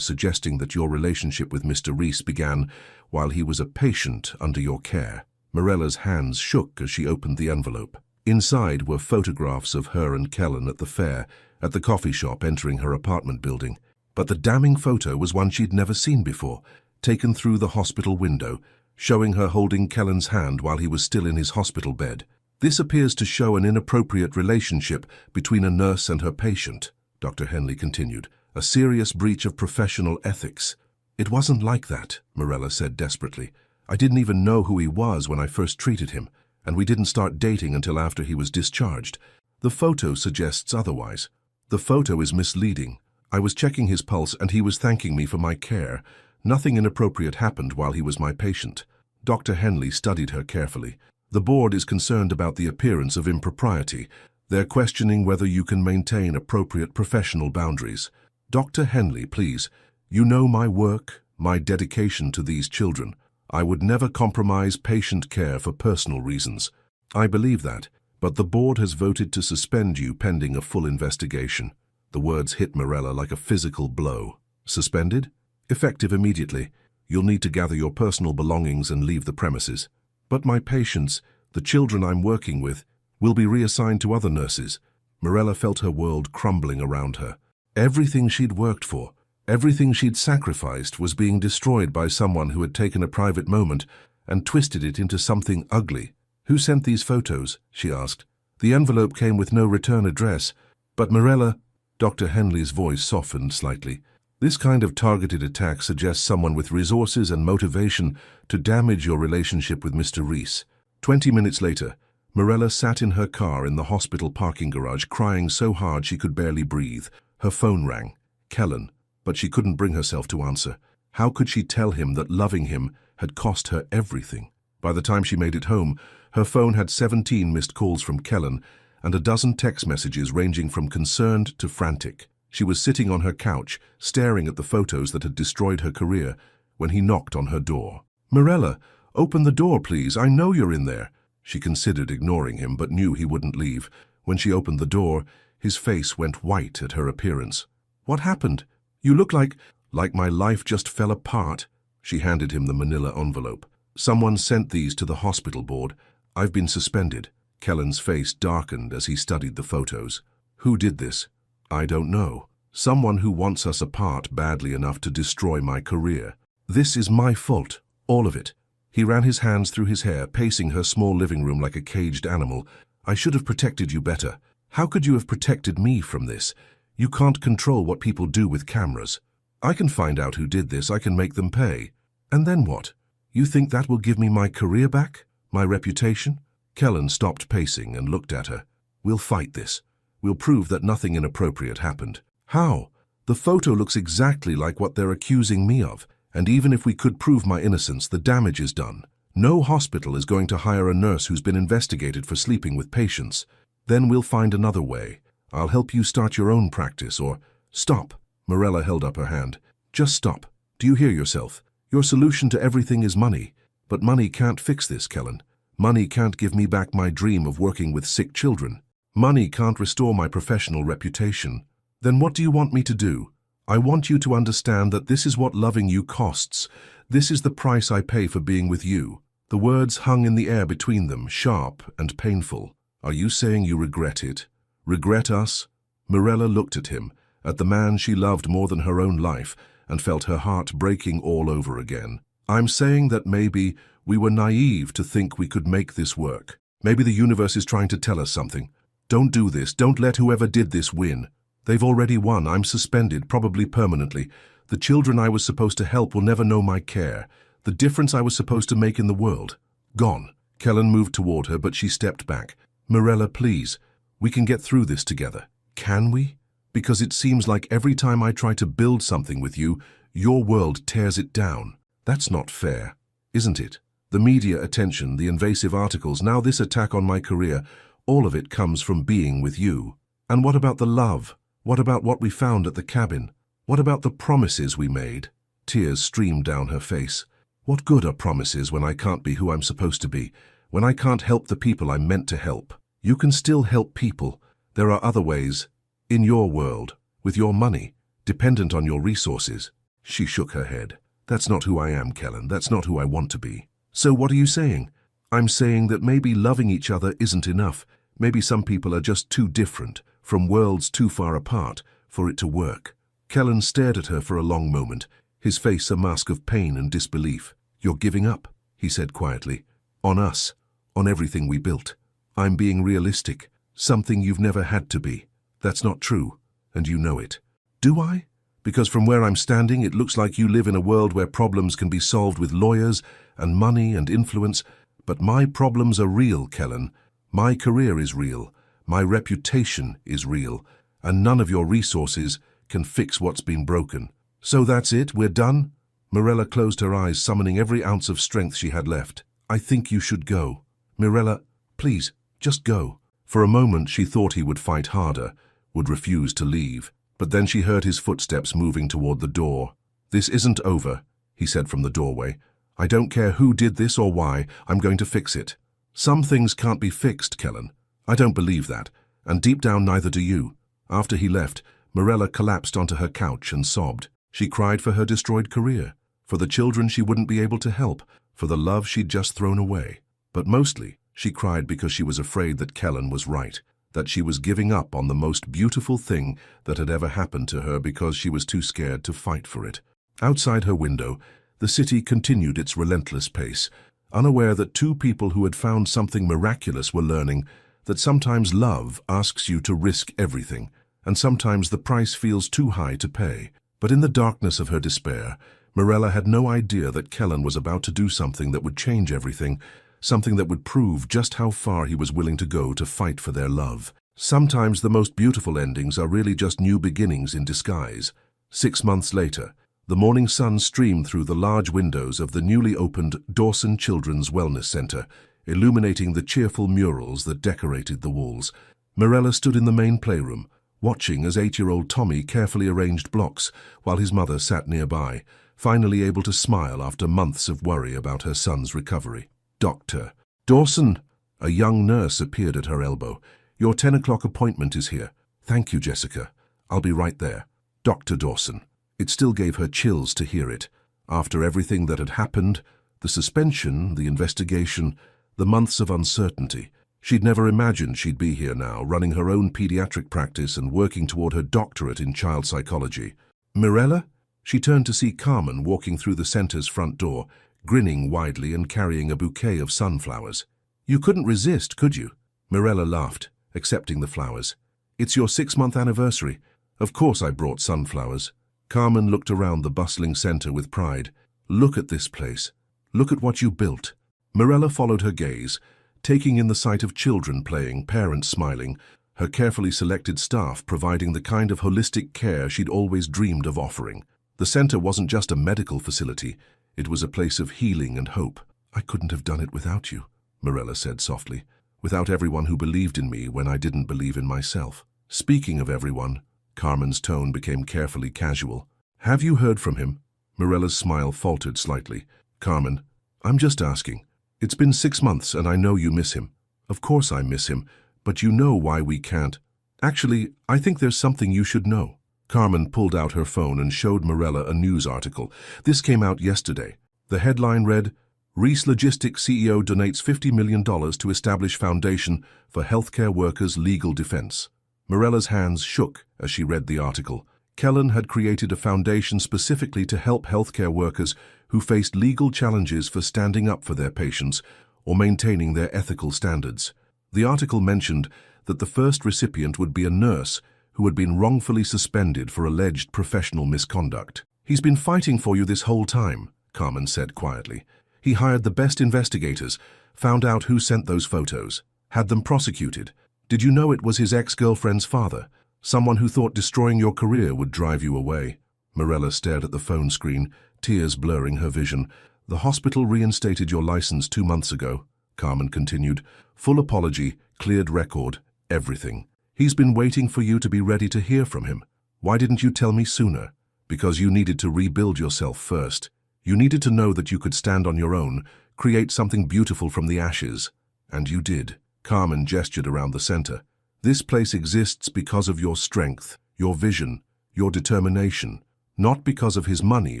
suggesting that your relationship with Mr. Reese began while he was a patient under your care." Mirella's hands shook as she opened the envelope. Inside were photographs of her and Kellen at the fair, at the coffee shop entering her apartment building. But the damning photo was one she'd never seen before, taken through the hospital window, showing her holding Kellen's hand while he was still in his hospital bed. This appears to show an inappropriate relationship between a nurse and her patient, Dr. Henley continued. A serious breach of professional ethics. It wasn't like that, Morella said desperately. I didn't even know who he was when I first treated him, and we didn't start dating until after he was discharged. The photo suggests otherwise. The photo is misleading. I was checking his pulse and he was thanking me for my care. Nothing inappropriate happened while he was my patient. Dr. Henley studied her carefully. The board is concerned about the appearance of impropriety. They're questioning whether you can maintain appropriate professional boundaries. Dr. Henley, please, you know my work, my dedication to these children. I would never compromise patient care for personal reasons. I believe that, but the board has voted to suspend you pending a full investigation. The words hit Morella like a physical blow. Suspended? Effective immediately. You'll need to gather your personal belongings and leave the premises. But my patients, the children I'm working with, will be reassigned to other nurses. Morella felt her world crumbling around her. Everything she'd worked for, everything she'd sacrificed was being destroyed by someone who had taken a private moment and twisted it into something ugly. Who sent these photos? She asked. The envelope came with no return address. But Morella, Dr. Henley's voice softened slightly. This kind of targeted attack suggests someone with resources and motivation to damage your relationship with Mr. Reese. 20 minutes later, Morella sat in her car in the hospital parking garage crying so hard she could barely breathe. Her phone rang. Kellen, but she couldn't bring herself to answer. How could she tell him that loving him had cost her everything? By the time she made it home, her phone had 17 missed calls from Kellen and a dozen text messages ranging from concerned to frantic. She was sitting on her couch, staring at the photos that had destroyed her career, when he knocked on her door. Morella, open the door, please. I know you're in there. She considered ignoring him, but knew he wouldn't leave. When she opened the door, his face went white at her appearance. What happened? You look like my life just fell apart. She handed him the manila envelope. Someone sent these to the hospital board. I've been suspended. Kellen's face darkened as he studied the photos. Who did this? I don't know. Someone who wants us apart badly enough to destroy my career. This is my fault. All of it. He ran his hands through his hair, pacing her small living room like a caged animal. I should have protected you better. How could you have protected me from this? You can't control what people do with cameras. I can find out who did this. I can make them pay. And then what? You think that will give me my career back? My reputation? Kellen stopped pacing and looked at her. We'll fight this. We'll prove that nothing inappropriate happened. How? The photo looks exactly like what they're accusing me of. And even if we could prove my innocence, the damage is done. No hospital is going to hire a nurse who's been investigated for sleeping with patients. Then we'll find another way. I'll help you start your own practice, or... Stop. Morella held up her hand. Just stop. Do you hear yourself? Your solution to everything is money. But money can't fix this, Kellen. Money can't give me back my dream of working with sick children. Money can't restore my professional reputation. Then what do you want me to do? I want you to understand that this is what loving you costs. This is the price I pay for being with you. The words hung in the air between them, sharp and painful. Are you saying you regret it? Regret us? Morella looked at him, at the man she loved more than her own life, and felt her heart breaking all over again. I'm saying that maybe we were naive to think we could make this work. Maybe the universe is trying to tell us something. Don't do this. Don't let whoever did this win. They've already won. I'm suspended, probably permanently. The children I was supposed to help will never know my care. The difference I was supposed to make in the world. Gone. Kellen moved toward her, but she stepped back. Morella, please. We can get through this together. Can we? Because it seems like every time I try to build something with you, your world tears it down. That's not fair, isn't it? The media attention, the invasive articles, now this attack on my career, all of it comes from being with you. And what about the love? What about what we found at the cabin? What about the promises we made? Tears streamed down her face. What good are promises when I can't be who I'm supposed to be, when I can't help the people I'm meant to help? You can still help people. There are other ways. In your world, with your money, dependent on your resources. She shook her head. That's not who I am, Kellen. That's not who I want to be. So what are you saying? I'm saying that maybe loving each other isn't enough. Maybe some people are just too different, from worlds too far apart, for it to work. Kellen stared at her for a long moment, his face a mask of pain and disbelief. You're giving up, he said quietly. On us. On everything we built. I'm being realistic, something you've never had to be. That's not true, and you know it. Do I? Because from where I'm standing, it looks like you live in a world where problems can be solved with lawyers and money and influence. But my problems are real, Kellen. My career is real. My reputation is real. And none of your resources can fix what's been broken. So that's it? We're done? Mirella closed her eyes, summoning every ounce of strength she had left. I think you should go. Mirella, please, just go. For a moment she thought he would fight harder, would refuse to leave. But then she heard his footsteps moving toward the door. This isn't over, he said from the doorway. I don't care who did this or why, I'm going to fix it. Some things can't be fixed, Kellen. I don't believe that, and deep down neither do you. After he left, Mirella collapsed onto her couch and sobbed. She cried for her destroyed career, for the children she wouldn't be able to help, for the love she'd just thrown away. But mostly, she cried because she was afraid that Kellen was right, that she was giving up on the most beautiful thing that had ever happened to her because she was too scared to fight for it. Outside her window, the city continued its relentless pace, unaware that two people who had found something miraculous were learning that sometimes love asks you to risk everything, and sometimes the price feels too high to pay. But in the darkness of her despair, Mirella had no idea that Kellen was about to do something that would change everything, something that would prove just how far he was willing to go to fight for their love. Sometimes the most beautiful endings are really just new beginnings in disguise. 6 months later, the morning sun streamed through the large windows of the newly opened Dawson Children's Wellness Center, illuminating the cheerful murals that decorated the walls. Mirella stood in the main playroom, watching as 8-year-old Tommy carefully arranged blocks while his mother sat nearby, finally able to smile after months of worry about her son's recovery. Dr. Dawson, a young nurse appeared at her elbow. Your 10 o'clock appointment is here. Thank you, Jessica. I'll be right there. Dr. Dawson. It still gave her chills to hear it. After everything that had happened, the suspension, the investigation, the months of uncertainty, she'd never imagined she'd be here now, running her own pediatric practice and working toward her doctorate in child psychology. Mirella? She turned to see Carmen walking through the center's front door, grinning widely and carrying a bouquet of sunflowers. You couldn't resist, could you? Mirella laughed, accepting the flowers. It's your 6-month anniversary. Of course I brought sunflowers. Carmen looked around the bustling center with pride. Look at this place. Look at what you built. Mirella followed her gaze, taking in the sight of children playing, parents smiling, her carefully selected staff providing the kind of holistic care she'd always dreamed of offering. The center wasn't just a medical facility, it was a place of healing and hope. I couldn't have done it without you, Mirella said softly, without everyone who believed in me when I didn't believe in myself. Speaking of everyone, Carmen's tone became carefully casual. Have you heard from him? Mirella's smile faltered slightly. Carmen, I'm just asking. It's been 6 months and I know you miss him. Of course I miss him, but you know why we can't. Actually, I think there's something you should know. Carmen pulled out her phone and showed Mirella a news article. This came out yesterday. The headline read, Reese Logistics CEO donates $50 million to establish foundation for healthcare workers' legal defense. Mirella's hands shook as she read the article. Kellen had created a foundation specifically to help healthcare workers who faced legal challenges for standing up for their patients or maintaining their ethical standards. The article mentioned that the first recipient would be a nurse who had been wrongfully suspended for alleged professional misconduct. He's been fighting for you this whole time, Carmen said quietly. He hired the best investigators, found out who sent those photos, had them prosecuted. Did you know it was his ex-girlfriend's father, someone who thought destroying your career would drive you away? Mirella stared at the phone screen, tears blurring her vision. The hospital reinstated your license 2 months ago, Carmen continued. Full apology, cleared record, everything. He's been waiting for you to be ready to hear from him. Why didn't you tell me sooner? Because you needed to rebuild yourself first. You needed to know that you could stand on your own, create something beautiful from the ashes. And you did. Carmen gestured around the center. This place exists because of your strength, your vision, your determination, not because of his money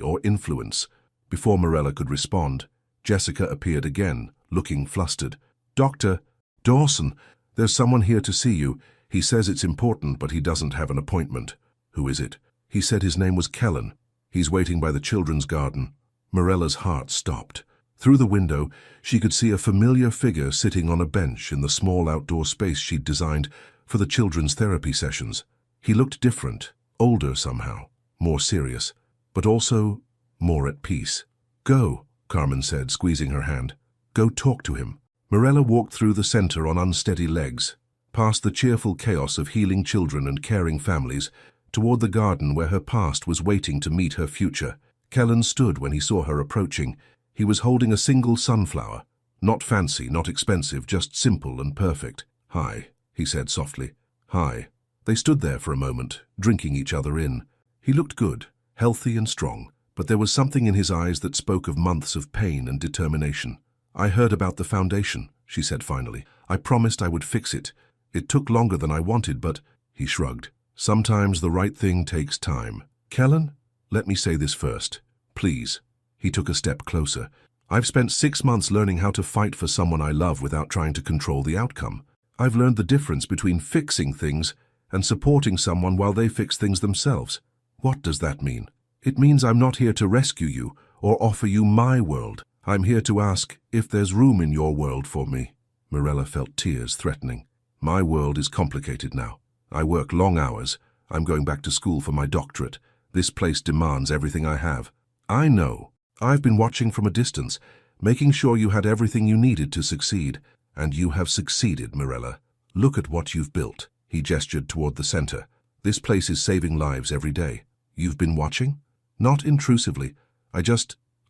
or influence. Before Mirella could respond, Jessica appeared again, looking flustered. Dr. Dawson, there's someone here to see you. He says it's important, but he doesn't have an appointment. Who is it? He said his name was Kellen. He's waiting by the children's garden. Mirella's heart stopped. Through the window, she could see a familiar figure sitting on a bench in the small outdoor space she'd designed for the children's therapy sessions. He looked different, older somehow, more serious, but also more at peace. "Go," Carmen said, squeezing her hand. "Go talk to him." Mirella walked through the center on unsteady legs, past the cheerful chaos of healing children and caring families, toward the garden where her past was waiting to meet her future. Kellen stood when he saw her approaching. He was holding a single sunflower. Not fancy, not expensive, just simple and perfect. "Hi," he said softly. "Hi." They stood there for a moment, drinking each other in. He looked good, healthy and strong, but there was something in his eyes that spoke of months of pain and determination. "I heard about the foundation," she said finally. "I promised I would fix it. It took longer than I wanted, but—" He shrugged. "Sometimes the right thing takes time. Kellen, let me say this first. Please." He took a step closer. "I've spent 6 months learning how to fight for someone I love without trying to control the outcome. I've learned the difference between fixing things and supporting someone while they fix things themselves. What does that mean? It means I'm not here to rescue you or offer you my world. I'm here to ask if there's room in your world for me." Mirella felt tears threatening. "My world is complicated now. I work long hours. I'm going back to school for my doctorate. This place demands everything I have. I know. I've been watching from a distance, making sure you had everything you needed to succeed. And you have succeeded, Mirella. Look at what you've built." He gestured toward the center. "This place is saving lives every day. You've been watching?" "Not intrusively.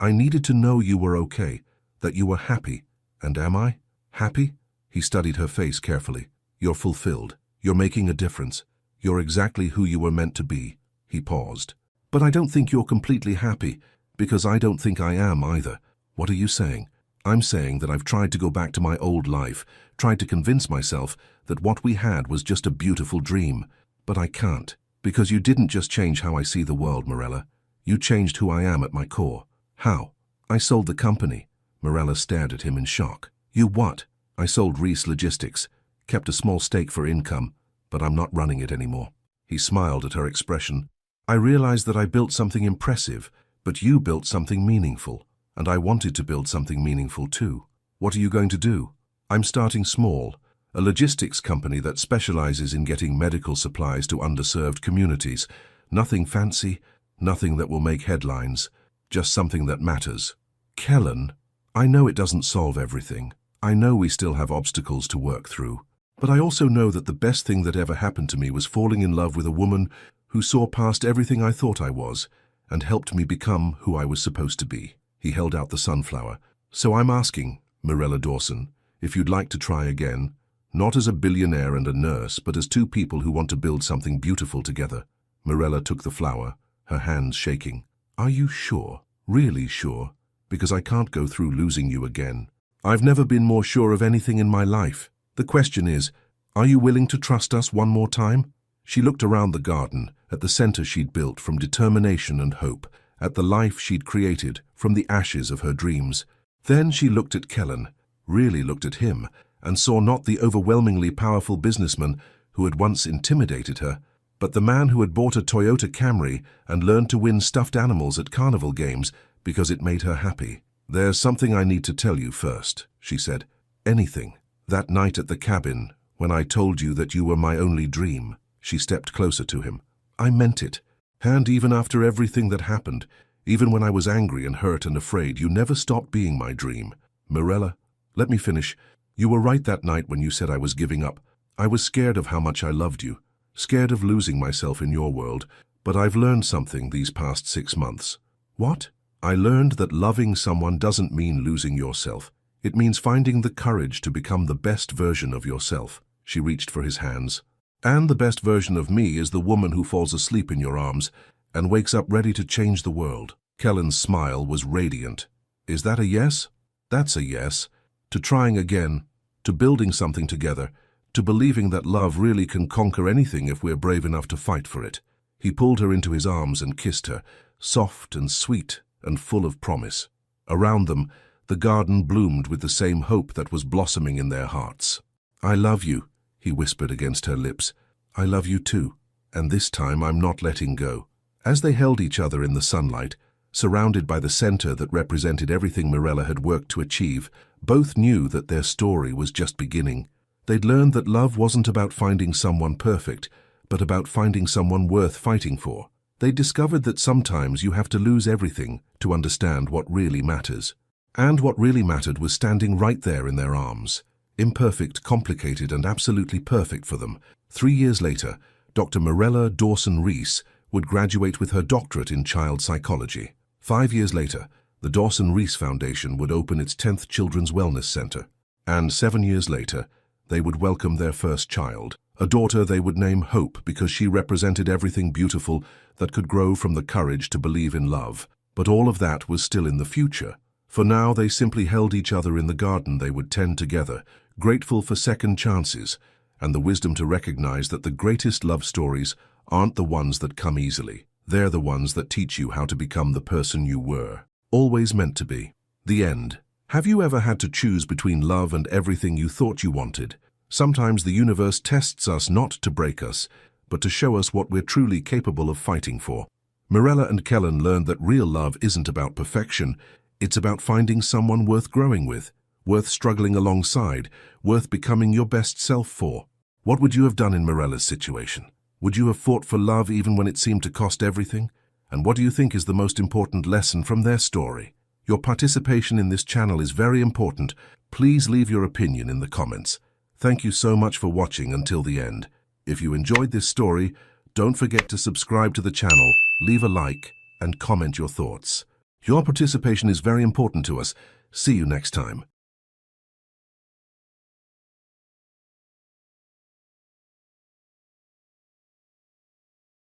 I needed to know you were okay, that you were happy. And am I? Happy?" He studied her face carefully. "You're fulfilled. You're making a difference. You're exactly who you were meant to be." He paused. "But I don't think you're completely happy, because I don't think I am either." "What are you saying?" "I'm saying that I've tried to go back to my old life, tried to convince myself that what we had was just a beautiful dream. But I can't, because you didn't just change how I see the world, Mirella. You changed who I am at my core." "How?" "I sold the company." Mirella stared at him in shock. "You what?" "I sold Reese Logistics, kept a small stake for income, but I'm not running it anymore." He smiled at her expression. "I realized that I built something impressive, but you built something meaningful, and I wanted to build something meaningful too." "What are you going to do?" "I'm starting small, a logistics company that specializes in getting medical supplies to underserved communities. Nothing fancy, nothing that will make headlines, just something that matters." "Kellen, I know it doesn't solve everything. I know we still have obstacles to work through. But I also know that the best thing that ever happened to me was falling in love with a woman who saw past everything I thought I was and helped me become who I was supposed to be." He held out the sunflower. "So I'm asking, Mirella Dawson, if you'd like to try again, not as a billionaire and a nurse, but as two people who want to build something beautiful together." Mirella took the flower, her hands shaking. "Are you sure? Really sure? Because I can't go through losing you again. I've never been more sure of anything in my life. The question is, are you willing to trust us one more time?" She looked around the garden, at the center she'd built from determination and hope, at the life she'd created from the ashes of her dreams. Then she looked at Kellen, really looked at him, and saw not the overwhelmingly powerful businessman who had once intimidated her, but the man who had bought a Toyota Camry and learned to win stuffed animals at carnival games because it made her happy. "There's something I need to tell you first," she said. "Anything. That night at the cabin, when I told you that you were my only dream." She stepped closer to him. "I meant it. And even after everything that happened, even when I was angry and hurt and afraid, you never stopped being my dream. Mirella, let me finish. You were right that night when you said I was giving up. I was scared of how much I loved you, scared of losing myself in your world, but I've learned something these past 6 months." "What?" "I learned that loving someone doesn't mean losing yourself. It means finding the courage to become the best version of yourself." She reached for his hands. "And the best version of me is the woman who falls asleep in your arms and wakes up ready to change the world." Kellen's smile was radiant. "Is that a yes?" "That's a yes. To trying again, to building something together, to believing that love really can conquer anything if we're brave enough to fight for it." He pulled her into his arms and kissed her, soft and sweet and full of promise. Around them, the garden bloomed with the same hope that was blossoming in their hearts. "I love you," he whispered against her lips. "I love you too, and this time I'm not letting go." As they held each other in the sunlight, Surrounded by the center that represented everything Mirella had worked to achieve, both knew that their story was just beginning. They'd learned that love wasn't about finding someone perfect, but about finding someone worth fighting for. They discovered that sometimes you have to lose everything to understand what really matters. And what really mattered was standing right there in their arms. Imperfect, complicated, and absolutely perfect for them. 3 years later, Dr. Mirella Dawson-Rees would graduate with her doctorate in child psychology. 5 years later, the Dawson-Rees Foundation would open its 10th Children's Wellness Center. And 7 years later, they would welcome their first child, a daughter they would name Hope because she represented everything beautiful that could grow from the courage to believe in love. But all of that was still in the future. For now, they simply held each other in the garden they would tend together, grateful for second chances, and the wisdom to recognize that the greatest love stories aren't the ones that come easily. They're the ones that teach you how to become the person you were always meant to be. The end. Have you ever had to choose between love and everything you thought you wanted? Sometimes the universe tests us not to break us, but to show us what we're truly capable of fighting for. Mirella and Kellen learned that real love isn't about perfection. It's about finding someone worth growing with, worth struggling alongside, worth becoming your best self for. What would you have done in Mirella's situation? Would you have fought for love even when it seemed to cost everything? And what do you think is the most important lesson from their story? Your participation in this channel is very important. Please leave your opinion in the comments. Thank you so much for watching until the end. If you enjoyed this story, don't forget to subscribe to the channel, leave a like, and comment your thoughts. Your participation is very important to us. See you next time.